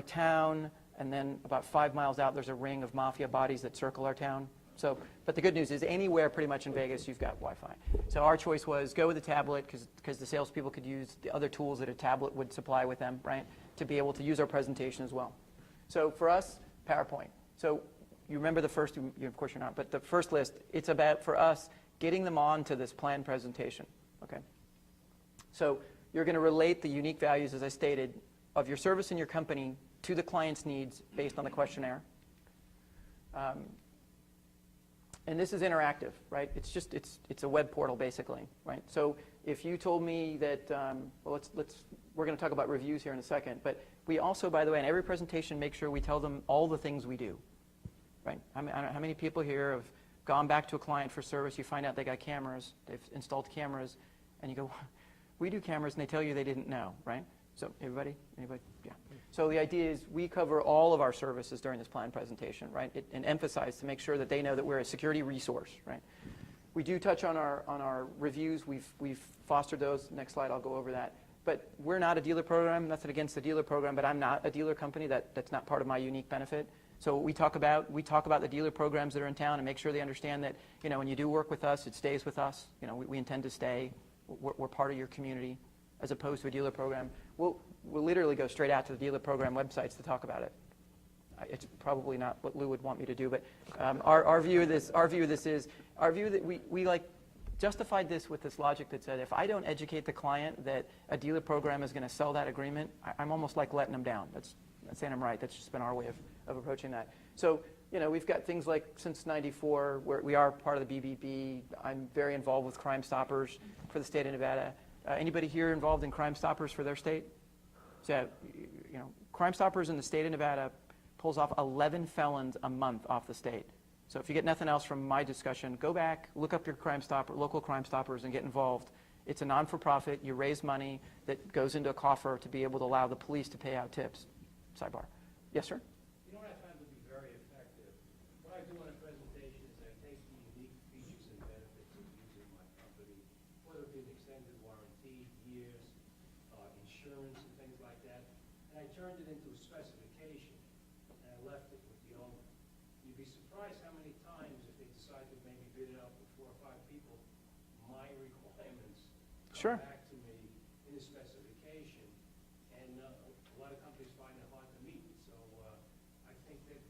Speaker 5: town, and then about 5 miles out, there's a ring of mafia bodies that circle our town. So, but the good news is anywhere pretty much in Vegas, you've got Wi-Fi. So our choice was go with a tablet because the salespeople could use the other tools that a tablet would supply with them, right, to be able to use our presentation as well. So for us, PowerPoint. So you remember the first, of course you're not, but the first list, it's about, for us, getting them on to this planned presentation, okay? So you're going to relate the unique values, as I stated, of your service and your company to the client's needs based on the questionnaire. And this is interactive, right? It's a web portal basically, right? So if you told me that, well, we're going to talk about reviews here in a second, but we also, by the way, in every presentation, make sure we tell them all the things we do, right? I don't know how many people here have gone back to a client for service, you find out they got cameras, they've installed cameras, and you go, we do cameras, and they tell you they didn't know, right? So anybody? Yeah. So the idea is we cover all of our services during this planned presentation, right? And emphasize to make sure that they know that we're a security resource, right? We do touch on our reviews. We've fostered those. Next slide, I'll go over that. But we're not a dealer program. Nothing against the dealer program, but I'm not a dealer company. That's not part of my unique benefit. So we talk about the dealer programs that are in town and make sure they understand that, you know, when you do work with us, it stays with us. You know, we intend to stay. We're part of your community, as opposed to a dealer program. We'll literally go straight out to the dealer program websites to talk about it. It's probably not what Lou would want me to do, but our view of this is that we like justified this with this logic that said, if I don't educate the client that a dealer program is going to sell that agreement, I'm almost like letting them down. That's not saying I'm right. That's just been our way of approaching that. So, you know, we've got things like since '94, where we are part of the BBB. I'm very involved with Crime Stoppers for the state of Nevada. Anybody here involved in Crime Stoppers for their state? So, you know, Crime Stoppers in the state of Nevada pulls off 11 felons a month off the state. So if you get nothing else from my discussion, go back, look up your local Crime Stoppers, and get involved. It's a non-for-profit. You raise money that goes into a coffer to be able to allow the police to pay out tips. Sidebar. Yes, sir?
Speaker 4: You know what I found to be very effective? What I do in a presentation is I take the unique features and benefits of using my company, whether it be an extended warranty, years, insurance, and things like that, and I turned it into a specification, and I left it with the owner. You'd be surprised how many times, if they decide to maybe bid it out with 4 or 5 people, my requirements
Speaker 5: Sure.
Speaker 4: come back to me in the specification, and a lot of companies find it hard to meet. So I think that's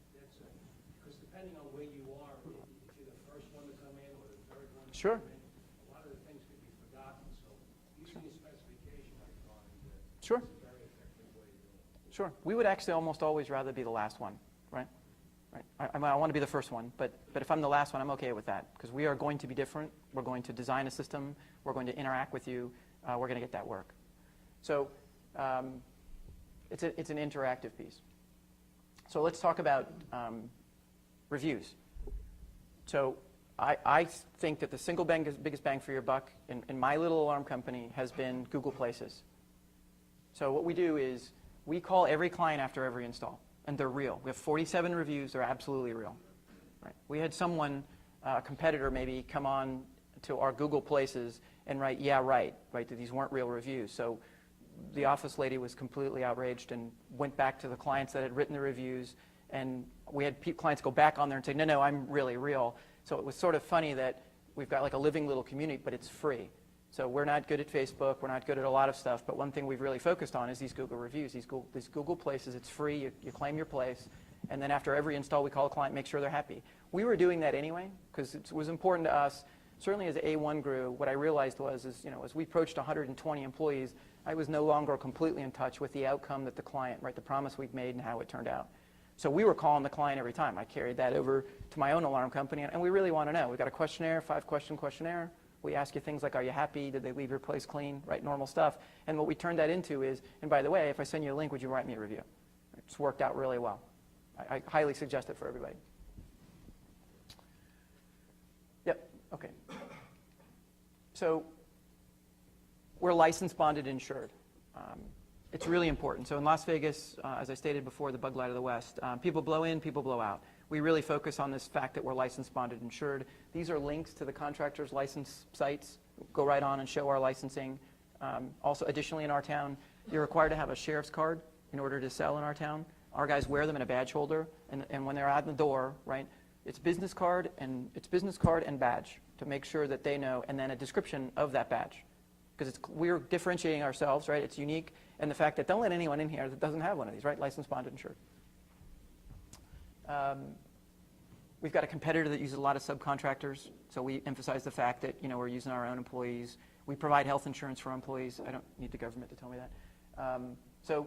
Speaker 4: because depending on where you are, if you're the first one to come in or the third one to
Speaker 5: Sure.
Speaker 4: come in, a lot of the things could be forgotten. So using a specification, I find
Speaker 5: Sure.
Speaker 4: is a very effective way to do it.
Speaker 5: Sure. We would actually almost always rather be the last one, right? Right. I want to be the first one, but if I'm the last one, I'm okay with that because we are going to be different. We're going to design a system. We're going to interact with you. We're going to get that work. So it's an interactive piece. So let's talk about reviews. So I think that the single biggest bang for your buck in my little alarm company has been Google Places. So what we do is we call every client after every install, and they're real. We have 47 reviews. They're absolutely real. Right? We had someone, a competitor maybe, come on to our Google Places and write, yeah, right, that these weren't real reviews. So the office lady was completely outraged and went back to the clients that had written the reviews And we had clients go back on there and say, no, I'm really real. So it was sort of funny that we've got like a living little community, but it's free. So we're not good at Facebook, we're not good at a lot of stuff, but one thing we've really focused on is these Google reviews, these Google places. It's free, you claim your place, and then after every install we call a client, make sure they're happy. We were doing that anyway, because it was important to us. Certainly as A1 grew, what I realized was, as we approached 120 employees, I was no longer completely in touch with the outcome that the client, right, the promise we'd made and how it turned out. So we were calling the client every time. I carried that over to my own alarm company, and we really want to know. We've got a questionnaire, 5-question questionnaire. We ask you things like, are you happy? Did they leave your place clean? Right, normal stuff. And what we turned that into is, and by the way, if I send you a link, would you write me a review? It's worked out really well. I highly suggest it for everybody. Yep, okay. So we're licensed, bonded, insured. It's really important. So in Las Vegas, as I stated before, the bug light of the West, people blow in, people blow out. We really focus on this fact that we're licensed, bonded, insured. These are links to the contractor's license sites. Go right on and show our licensing. Also, additionally, in our town, you're required to have a sheriff's card in order to sell in our town. Our guys wear them in a badge holder, and when they're out the door, right, it's business card and badge to make sure that they know, and then a description of that badge, because we're differentiating ourselves, right? It's unique, and the fact that don't let anyone in here that doesn't have one of these, right? Licensed, bonded, insured. We've got a competitor that uses a lot of subcontractors, so we emphasize the fact that we're using our own employees. We provide health insurance for our employees. I don't need the government to tell me that. So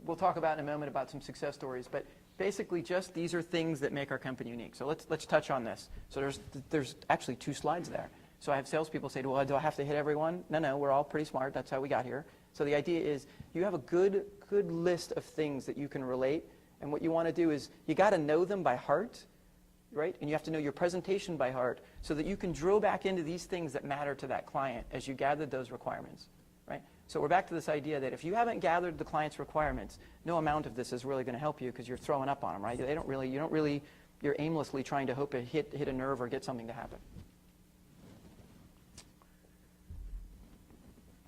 Speaker 5: we'll talk about in a moment about some success stories, but basically just these are things that make our company unique. So let's touch on this. So there's actually 2 slides there. So I have salespeople say, well, do I have to hit everyone? No, we're all pretty smart. That's how we got here. So the idea is you have a good list of things that you can relate. And what you want to do is you got to know them by heart, right? And you have to know your presentation by heart so that you can drill back into these things that matter to that client as you gather those requirements, right? So we're back to this idea that if you haven't gathered the client's requirements, no amount of this is really going to help you because you're throwing up on them, right? You're aimlessly trying to hope to hit a nerve or get something to happen.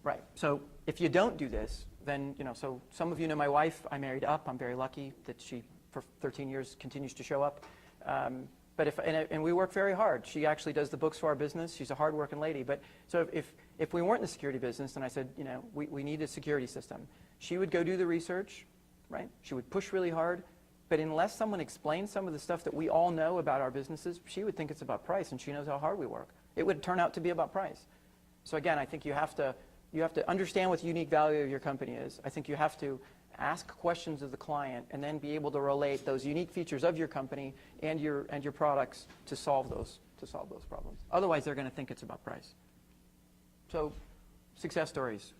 Speaker 5: Right. So if you don't do this, then, so some of you know my wife. I married up. I'm very lucky that she, for 13 years, continues to show up. And we work very hard. She actually does the books for our business. She's a hard-working lady. But so if we weren't in the security business, and I said, we need a security system, she would go do the research, right? She would push really hard. But unless someone explains some of the stuff that we all know about our businesses, she would think it's about price, and she knows how hard we work. It would turn out to be about price. So again, I think you have to understand what the unique value of your company is. I think you have to ask questions of the client and then be able to relate those unique features of your company and your products to solve those problems. Otherwise, they're going to think it's about price. So, success stories.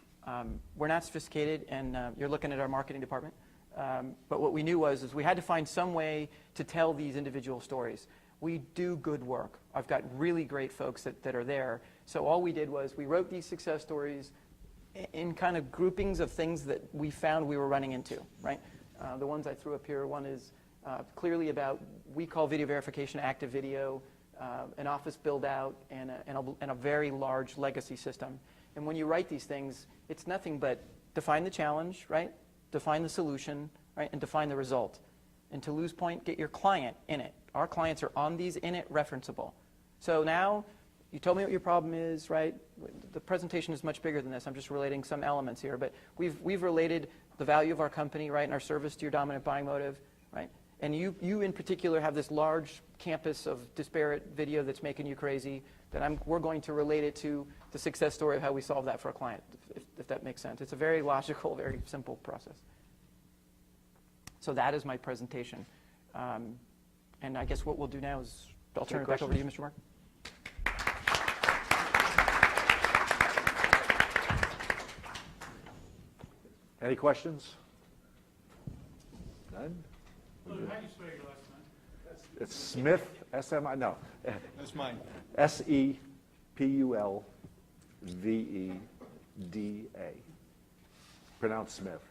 Speaker 5: We're not sophisticated, and you're looking at our marketing department. But what we knew is we had to find some way to tell these individual stories. We do good work. I've got really great folks that are there. So all we did was we wrote these success stories in kind of groupings of things that we found we were running into, right? The ones I threw up here, one is clearly about, we call video verification active video, an office build out, and a very large legacy system. And when you write these things, it's nothing but define the challenge, right? Define the solution, right? And define the result. And to Lou's point, get your client in it. Our clients are on these in it referenceable. So now, you told me what your problem is, right? The presentation is much bigger than this. I'm just relating some elements here. But we've related the value of our company, right, and our service to your dominant buying motive, right? And you in particular have this large campus of disparate video that's making you crazy, that we're going to relate it to the success story of how we solve that for a client, if that makes sense. It's a very logical, very simple process. So that is my presentation. And I guess what we'll do now is I'll turn it back over to you, Mr. Mark.
Speaker 3: Any questions? None?
Speaker 6: How do you spell your last name?
Speaker 3: It's Smith, S-M-I, no.
Speaker 1: That's mine.
Speaker 3: S-E-P-U-L-V-E-D-A. Pronounced Smith.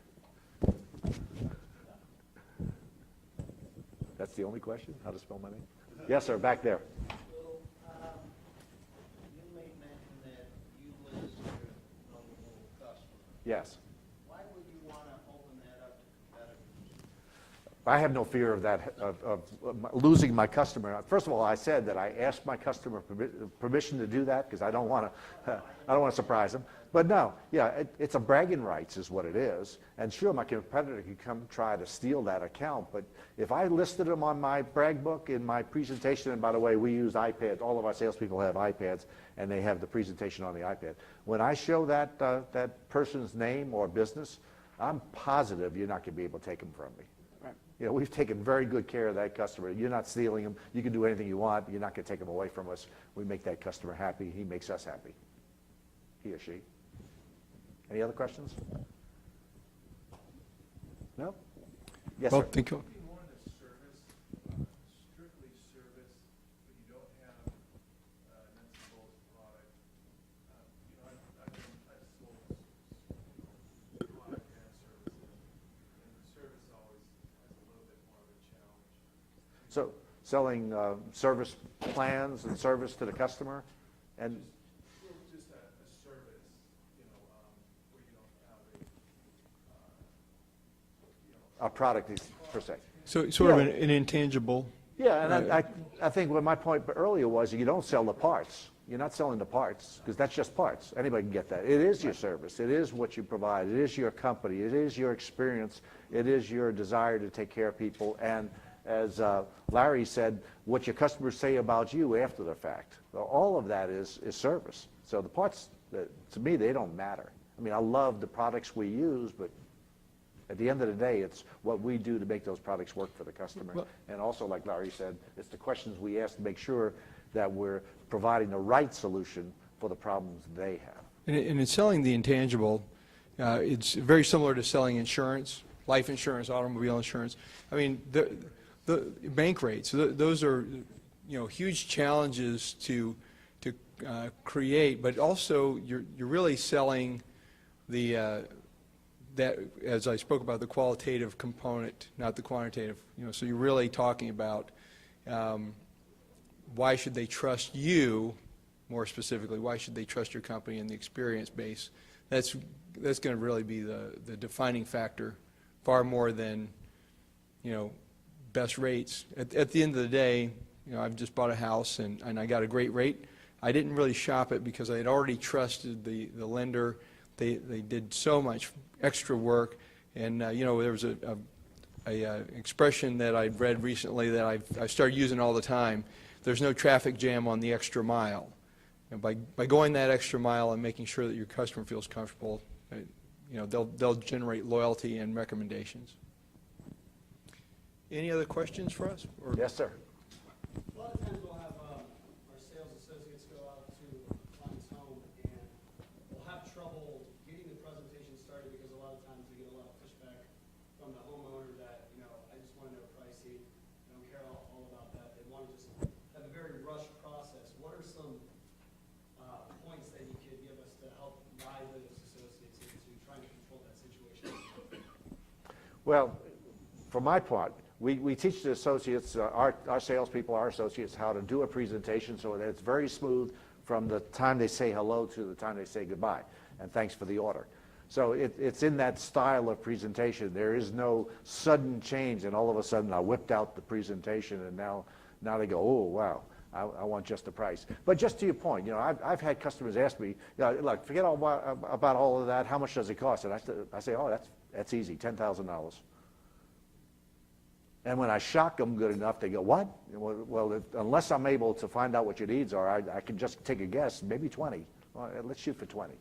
Speaker 3: That's the only question? How to spell my name? Yes, sir, back there.
Speaker 7: Well, you made mention that you list your normal customer.
Speaker 3: Yes.
Speaker 7: Why would you want to open that up to competitors?
Speaker 3: I have no fear of that, of losing my customer. First of all, I said that I asked my customer permission to do that because I don't want to surprise them. But no, yeah, it's a bragging rights is what it is. And sure, my competitor could come try to steal that account, but if I listed them on my brag book in my presentation, and by the way, we use iPads, all of our salespeople have iPads, and they have the presentation on the iPad. When I show that, that person's name or business, I'm positive you're not going to be able to take them from me.
Speaker 5: Right.
Speaker 3: You know, we've taken very good care of that customer. You're not stealing them. You can do anything you want. You're not going to take them away from us. We make that customer happy. He makes us happy. He or she. Any other questions? No? Yes,
Speaker 1: Well,
Speaker 3: sir.
Speaker 1: thank you.
Speaker 6: Be more in the service, strictly service, but you don't have nuts and bolts product. You know, I've sold product and services, and the service always has a little bit more of a challenge.
Speaker 3: So selling service plans and service to the customer, and
Speaker 6: Just a service, you know, where you don't have
Speaker 3: a product is per se.
Speaker 1: So sort of
Speaker 3: Yeah.
Speaker 1: an intangible.
Speaker 3: Yeah, and I think what my point earlier was you don't sell the parts. You're not selling the parts because that's just parts. Anybody can get that. It is your service. It is what you provide. It is your company. It is your experience. It is your desire to take care of people. And as Larry said, what your customers say about you after the fact. So all of that is service. So the parts, to me, they don't matter. I mean, I love the products we use, but at the end of the day, it's what we do to make those products work for the customer.
Speaker 1: Well-
Speaker 3: And also, like Larry said, it's the questions we ask to make sure that we're providing the right solution for the problems they have.
Speaker 1: And in selling the intangible, it's very similar to selling insurance, life insurance, automobile insurance. I mean, the bank rates, those are, you know, huge challenges to create, but also you're really selling the that, as I spoke about, the qualitative component, not the quantitative. You know, so you're really talking about why should they trust you, more specifically, why should they trust your company and the experience base? That's going to really be the defining factor, far more than, you know, best rates. At the end of the day, you know, I've just bought a house and I got a great rate. I didn't really shop it because I had already trusted the lender. They did so much extra work, and you know, there was a expression that I'd read recently that I started using all the time. There's no traffic jam on the extra mile. And by going that extra mile and making sure that your customer feels comfortable, you know, they'll generate loyalty and recommendations. Any other questions for us? Or?
Speaker 3: Yes, sir.
Speaker 8: A lot of times we'll have our sales associates go out to a client's home and we'll have trouble getting the presentation started because a lot of times we get a lot of pushback from the homeowner that, you know, I just want to know pricing. I don't care all about that. They want to just have a very rushed process. What are some points that you could give us to help guide those associates into trying to control that situation?
Speaker 3: Well, for my part, we teach the associates, our salespeople, our associates, how to do a presentation so that it's very smooth from the time they say hello to the time they say goodbye, and thanks for the order. So it's in that style of presentation. There is no sudden change, and all of a sudden I whipped out the presentation, and now they go, oh, wow, I want just the price. But just to your point, you know, I've had customers ask me, you know, look, forget all about all of that. How much does it cost? And I say, oh, that's easy, $10,000. And when I shock them good enough, they go, what? Well, unless I'm able to find out what your needs are, I can just take a guess, maybe 20. Well, let's shoot for 20.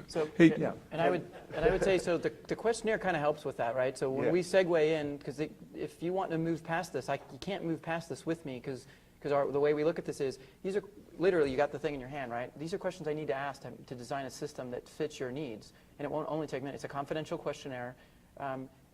Speaker 5: So,
Speaker 1: Hey,
Speaker 3: Yeah.
Speaker 5: and I would say, so the questionnaire kind of helps with that, right? So when
Speaker 3: Yeah.
Speaker 5: we segue in, because if you want to move past this, you can't move past this with me, because the way we look at this is, these are literally, you got the thing in your hand, right? These are questions I need to ask to design a system that fits your needs, and it won't only take minutes. It's a confidential questionnaire,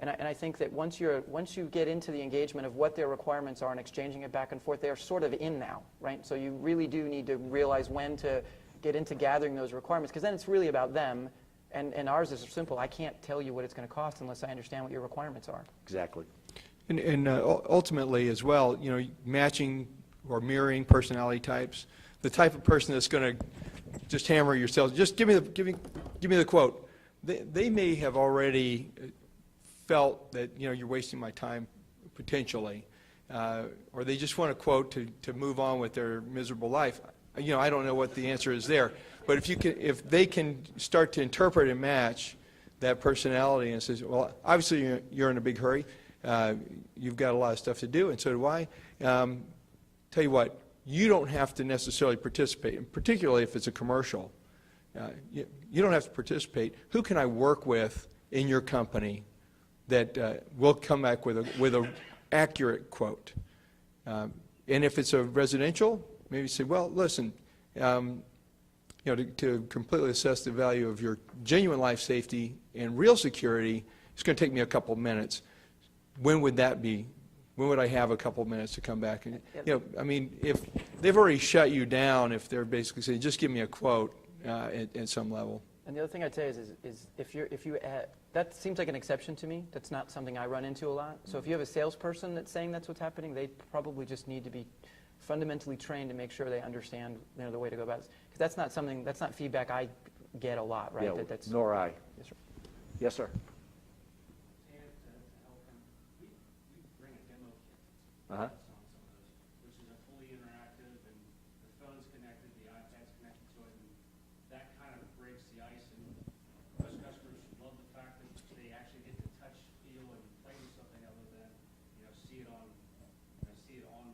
Speaker 5: and I think that once you get into the engagement of what their requirements are and exchanging it back and forth, they are sort of in now, right? So you really do need to realize when to get into gathering those requirements, because then it's really about them, and ours is simple. I can't tell you what it's going to cost unless I understand what your requirements are.
Speaker 3: Exactly.
Speaker 1: And ultimately as well, you know, matching or mirroring personality types. The type of person that's going to just hammer your sales. Just give me the quote. They may have already felt that, you're wasting my time potentially, or they just want a quote to move on with their miserable life, I don't know what the answer is there. But if they can start to interpret and match that personality and says, well, obviously you're in a big hurry, you've got a lot of stuff to do, and so do I. Tell you what, you don't have to necessarily participate, and particularly if it's a commercial. You don't have to participate. Who can I work with in your company that will come back with a accurate quote? And if it's a residential, maybe say, well, listen, to completely assess the value of your genuine life safety and real security, it's going to take me a couple minutes. When would that be? When would I have a couple minutes to come back? And, if they've already shut you down, if they're basically saying, just give me a quote at some level.
Speaker 5: And the other thing I'd say is that seems like an exception to me. That's not something I run into a lot. So if you have a salesperson that's saying that's what's happening, they probably just need to be fundamentally trained to make sure they understand the way to go about it. Because that's not feedback I get a lot, right?
Speaker 3: Yeah,
Speaker 5: That's
Speaker 3: nor I.
Speaker 5: Yes, sir.
Speaker 3: Yes, sir.
Speaker 4: And to help him, we bring a demo kit.
Speaker 3: Uh-huh.
Speaker 4: On some of those, which is a fully interactive, and the phone's connected, the iPad's connected to it, and that kind of breaks the ice. And most customers love the fact that they actually get to touch, feel, and play with something other than see it on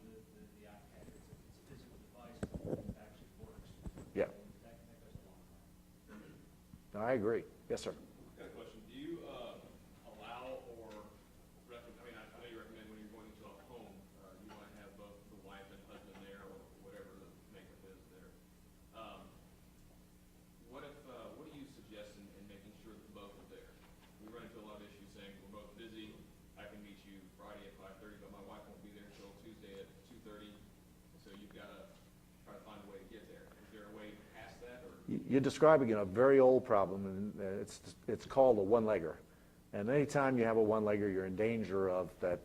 Speaker 4: the iPad. It's a physical device that actually works.
Speaker 3: Yeah.
Speaker 4: That goes a long way.
Speaker 3: No, I agree. Yes, sir.
Speaker 9: Got a question. Do you allow or recommend, I know you recommend when you're going into a home, you want to have both the wife and husband there, or whatever the makeup is there. What do you suggest in making sure that both are there? We run into a lot of issues saying, we're both busy, I can meet you Friday at 5:30, but my wife won't be there until Tuesday at 2:30, so you've got to try to find a way to get there. Is there a way past that, or?
Speaker 3: You're describing a very old problem, and it's called a one-legger. And anytime you have a one-legger, you're in danger of that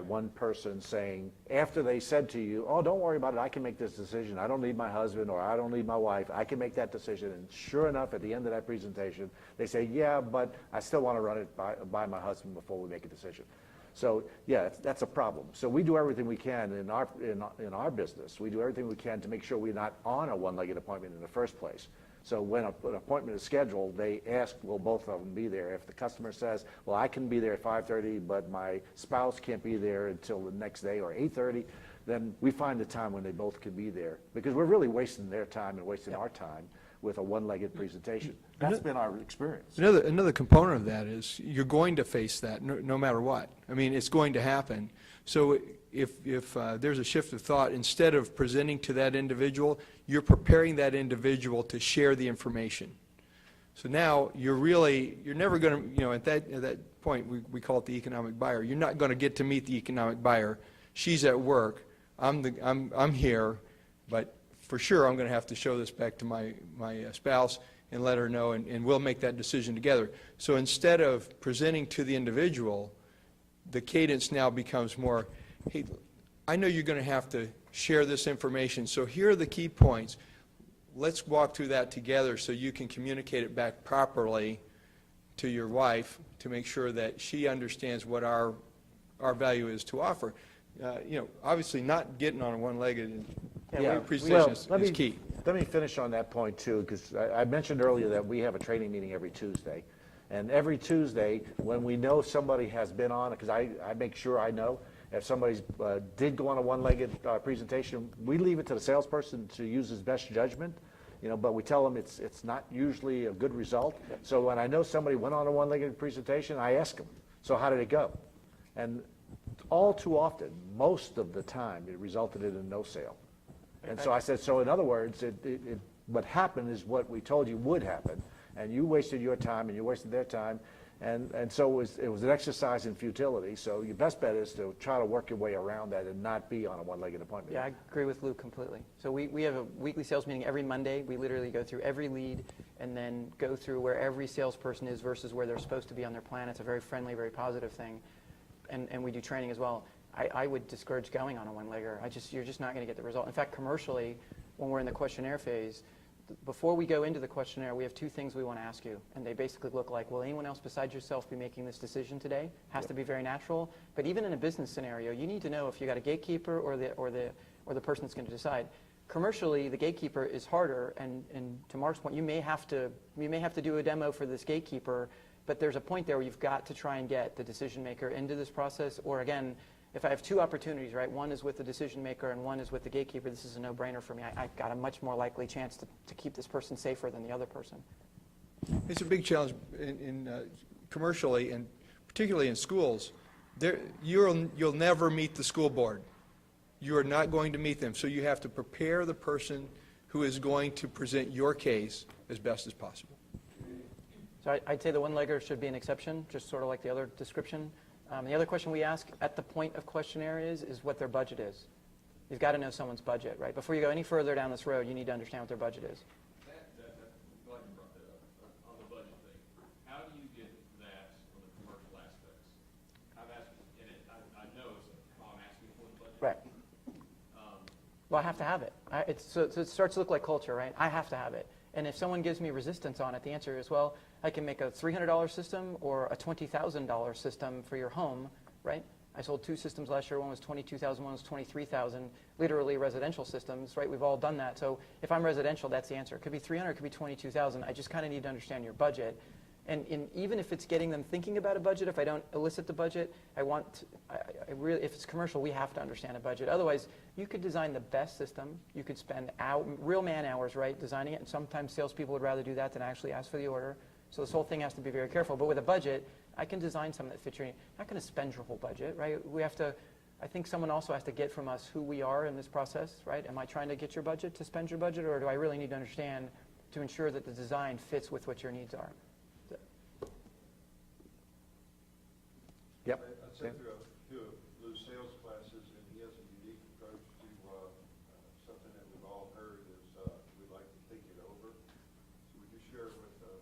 Speaker 3: one person saying, after they said to you, oh, don't worry about it, I can make this decision. I don't need my husband, or I don't need my wife. I can make that decision. And sure enough, at the end of that presentation, they say, yeah, but I still want to run it by my husband before we make a decision. So yeah, that's a problem. So we do everything we can in our business. We do everything we can to make sure we're not on a one-legged appointment in the first place. So when an appointment is scheduled, they ask, will both of them be there? If the customer says, well, I can be there at 5:30, but my spouse can't be there until the next day or 8:30, then we find the time when they both can be there, because we're really wasting their time and wasting our time with a one-legged presentation. That's been our experience.
Speaker 1: Another component of that is you're going to face that no matter what. I mean, it's going to happen. So if there's a shift of thought, instead of presenting to that individual, you're preparing that individual to share the information. So now you're never going to, at that point, we call it the economic buyer. You're not going to get to meet the economic buyer. She's at work. I'm here, but for sure I'm going to have to show this back to my spouse and let her know, and we'll make that decision together. So instead of presenting to the individual, the cadence now becomes more, hey, I know you're going to have to share this information, so here are the key points. Let's walk through that together so you can communicate it back properly to your wife to make sure that she understands what our value is to offer. Obviously not getting on a one-legged presentation is key.
Speaker 3: Let me finish on that point too, because I mentioned earlier that we have a training meeting every Tuesday. And every Tuesday, when we know somebody has been on, because I make sure I know, if somebody did go on a one-legged presentation, we leave it to the salesperson to use his best judgment, but we tell them it's not usually a good result. So when I know somebody went on a one-legged presentation, I ask them, so how did it go? And all too often, most of the time, it resulted in a no sale. And so I said, so in other words, what happened is what we told you would happen, and you wasted your time and you wasted their time, and so it was an exercise in futility. So your best bet is to try to work your way around that and not be on a one-legged appointment.
Speaker 5: Yeah, I agree with Lou completely. So we have a weekly sales meeting every Monday. We literally go through every lead and then go through where every salesperson is versus where they're supposed to be on their plan. It's a very friendly, very positive thing. And we do training as well. I would discourage going on a one-legger. You're just not going to get the result. In fact, commercially, when we're in the questionnaire phase, before we go into the questionnaire, we have two things we want to ask you. And they basically look like, will anyone else besides yourself be making this decision today? Has to be very natural. But even in a business scenario, you need to know if you got a gatekeeper or the person that's going to decide. Commercially, the gatekeeper is harder, and to Mark's point, you may have to do a demo for this gatekeeper, but there's a point there where you've got to try and get the decision maker into this process. Or again, if I have two opportunities, right, one is with the decision maker and one is with the gatekeeper, this is a no-brainer for me. I've got a much more likely chance to keep this person safer than the other person.
Speaker 1: It's a big challenge commercially, and particularly in schools. You'll never meet the school board. You are not going to meet them, so you have to prepare the person who is going to present your case as best as possible.
Speaker 5: So I'd say the one-legger should be an exception, just sort of like the other description. The other question we ask at the point of questionnaire is what their budget is. You've got to know someone's budget, right? Before you go any further down this road, you need to understand what their budget is.
Speaker 9: I'm glad you brought that up, on the budget thing. How do you get that on the commercial aspects? I've asked, and I know it's a mom asking for the budget.
Speaker 5: Right. Well, I have to have it. So it starts to look like culture, right? I have to have it. And if someone gives me resistance on it, the answer is, well, I can make a $300 system or a $20,000 system for your home, right? I sold two systems last year. One was $22,000, one was $23,000, literally residential systems, right? We've all done that. So if I'm residential, that's the answer. It could be $300, it could be $22,000. I just kind of need to understand your budget. And even if it's getting them thinking about a budget, if I don't elicit the budget, I really, if it's commercial, we have to understand a budget. Otherwise, you could design the best system. You could spend real man hours, right, designing it. And sometimes salespeople would rather do that than actually ask for the order. So this whole thing has to be very careful. But with a budget, I can design something that fits your need. I'm not going to spend your whole budget, right? We have to. I think someone also has to get from us who we are in this process, right? Am I trying to get your budget to spend your budget, or do I really need to understand to ensure that the design fits with what your needs are?
Speaker 3: Yep.
Speaker 6: I sat through Lou's sales classes, and he has a unique approach to something that we've all heard is we like to think it over. So would you share with the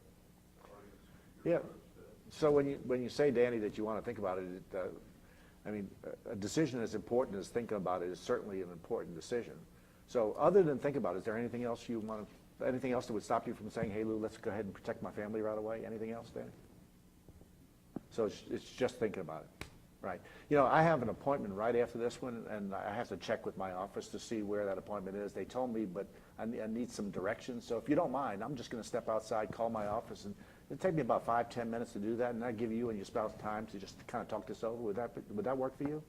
Speaker 6: audience your approach to that?
Speaker 3: So when you say, Danny, that you want to think about it, I mean, a decision as important as thinking about it is certainly an important decision. So other than think about it, is there anything else anything else that would stop you from saying, hey, Lou, let's go ahead and protect my family right away? Anything else, Danny? So it's just thinking about it, right? You know, I have an appointment right after this one, and I have to check with my office to see where that appointment is. They told me, but I need some directions. So if you don't mind, I'm just going to step outside, call my office, and it'll take me about 5-10 minutes to do that, and I give you and your spouse time to just kind of talk this over. Would that work for you?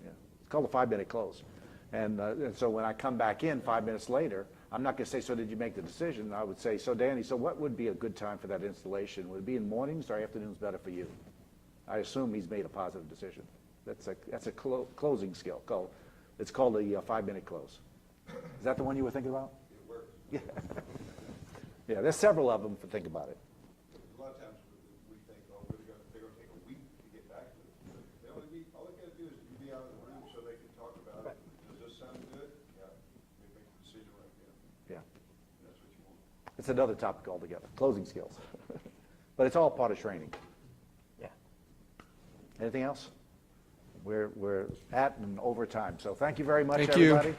Speaker 3: Yeah. It's called a 5-minute close. And so when I come back in 5 minutes later, I'm not going to say, so did you make the decision? I would say, so Danny, so what would be a good time for that installation? Would it be in mornings or afternoons better for you? I assume he's made a positive decision. That's a closing skill. It's called a 5-minute close. Is that the one you were thinking about?
Speaker 6: It works.
Speaker 3: Yeah. Yeah, there's several of them to think about it.
Speaker 6: A lot of times we think, oh, they're going to take a week to get back to us. All they got to do is be out of the room so they can talk about it. Does this sound good? Yeah. They make the decision right then.
Speaker 3: Yeah.
Speaker 6: That's what you want.
Speaker 3: It's another topic altogether, closing skills. But it's all part of training.
Speaker 5: Yeah.
Speaker 3: Anything else? We're at and over time. So thank you very much,
Speaker 1: Thank you.
Speaker 3: everybody.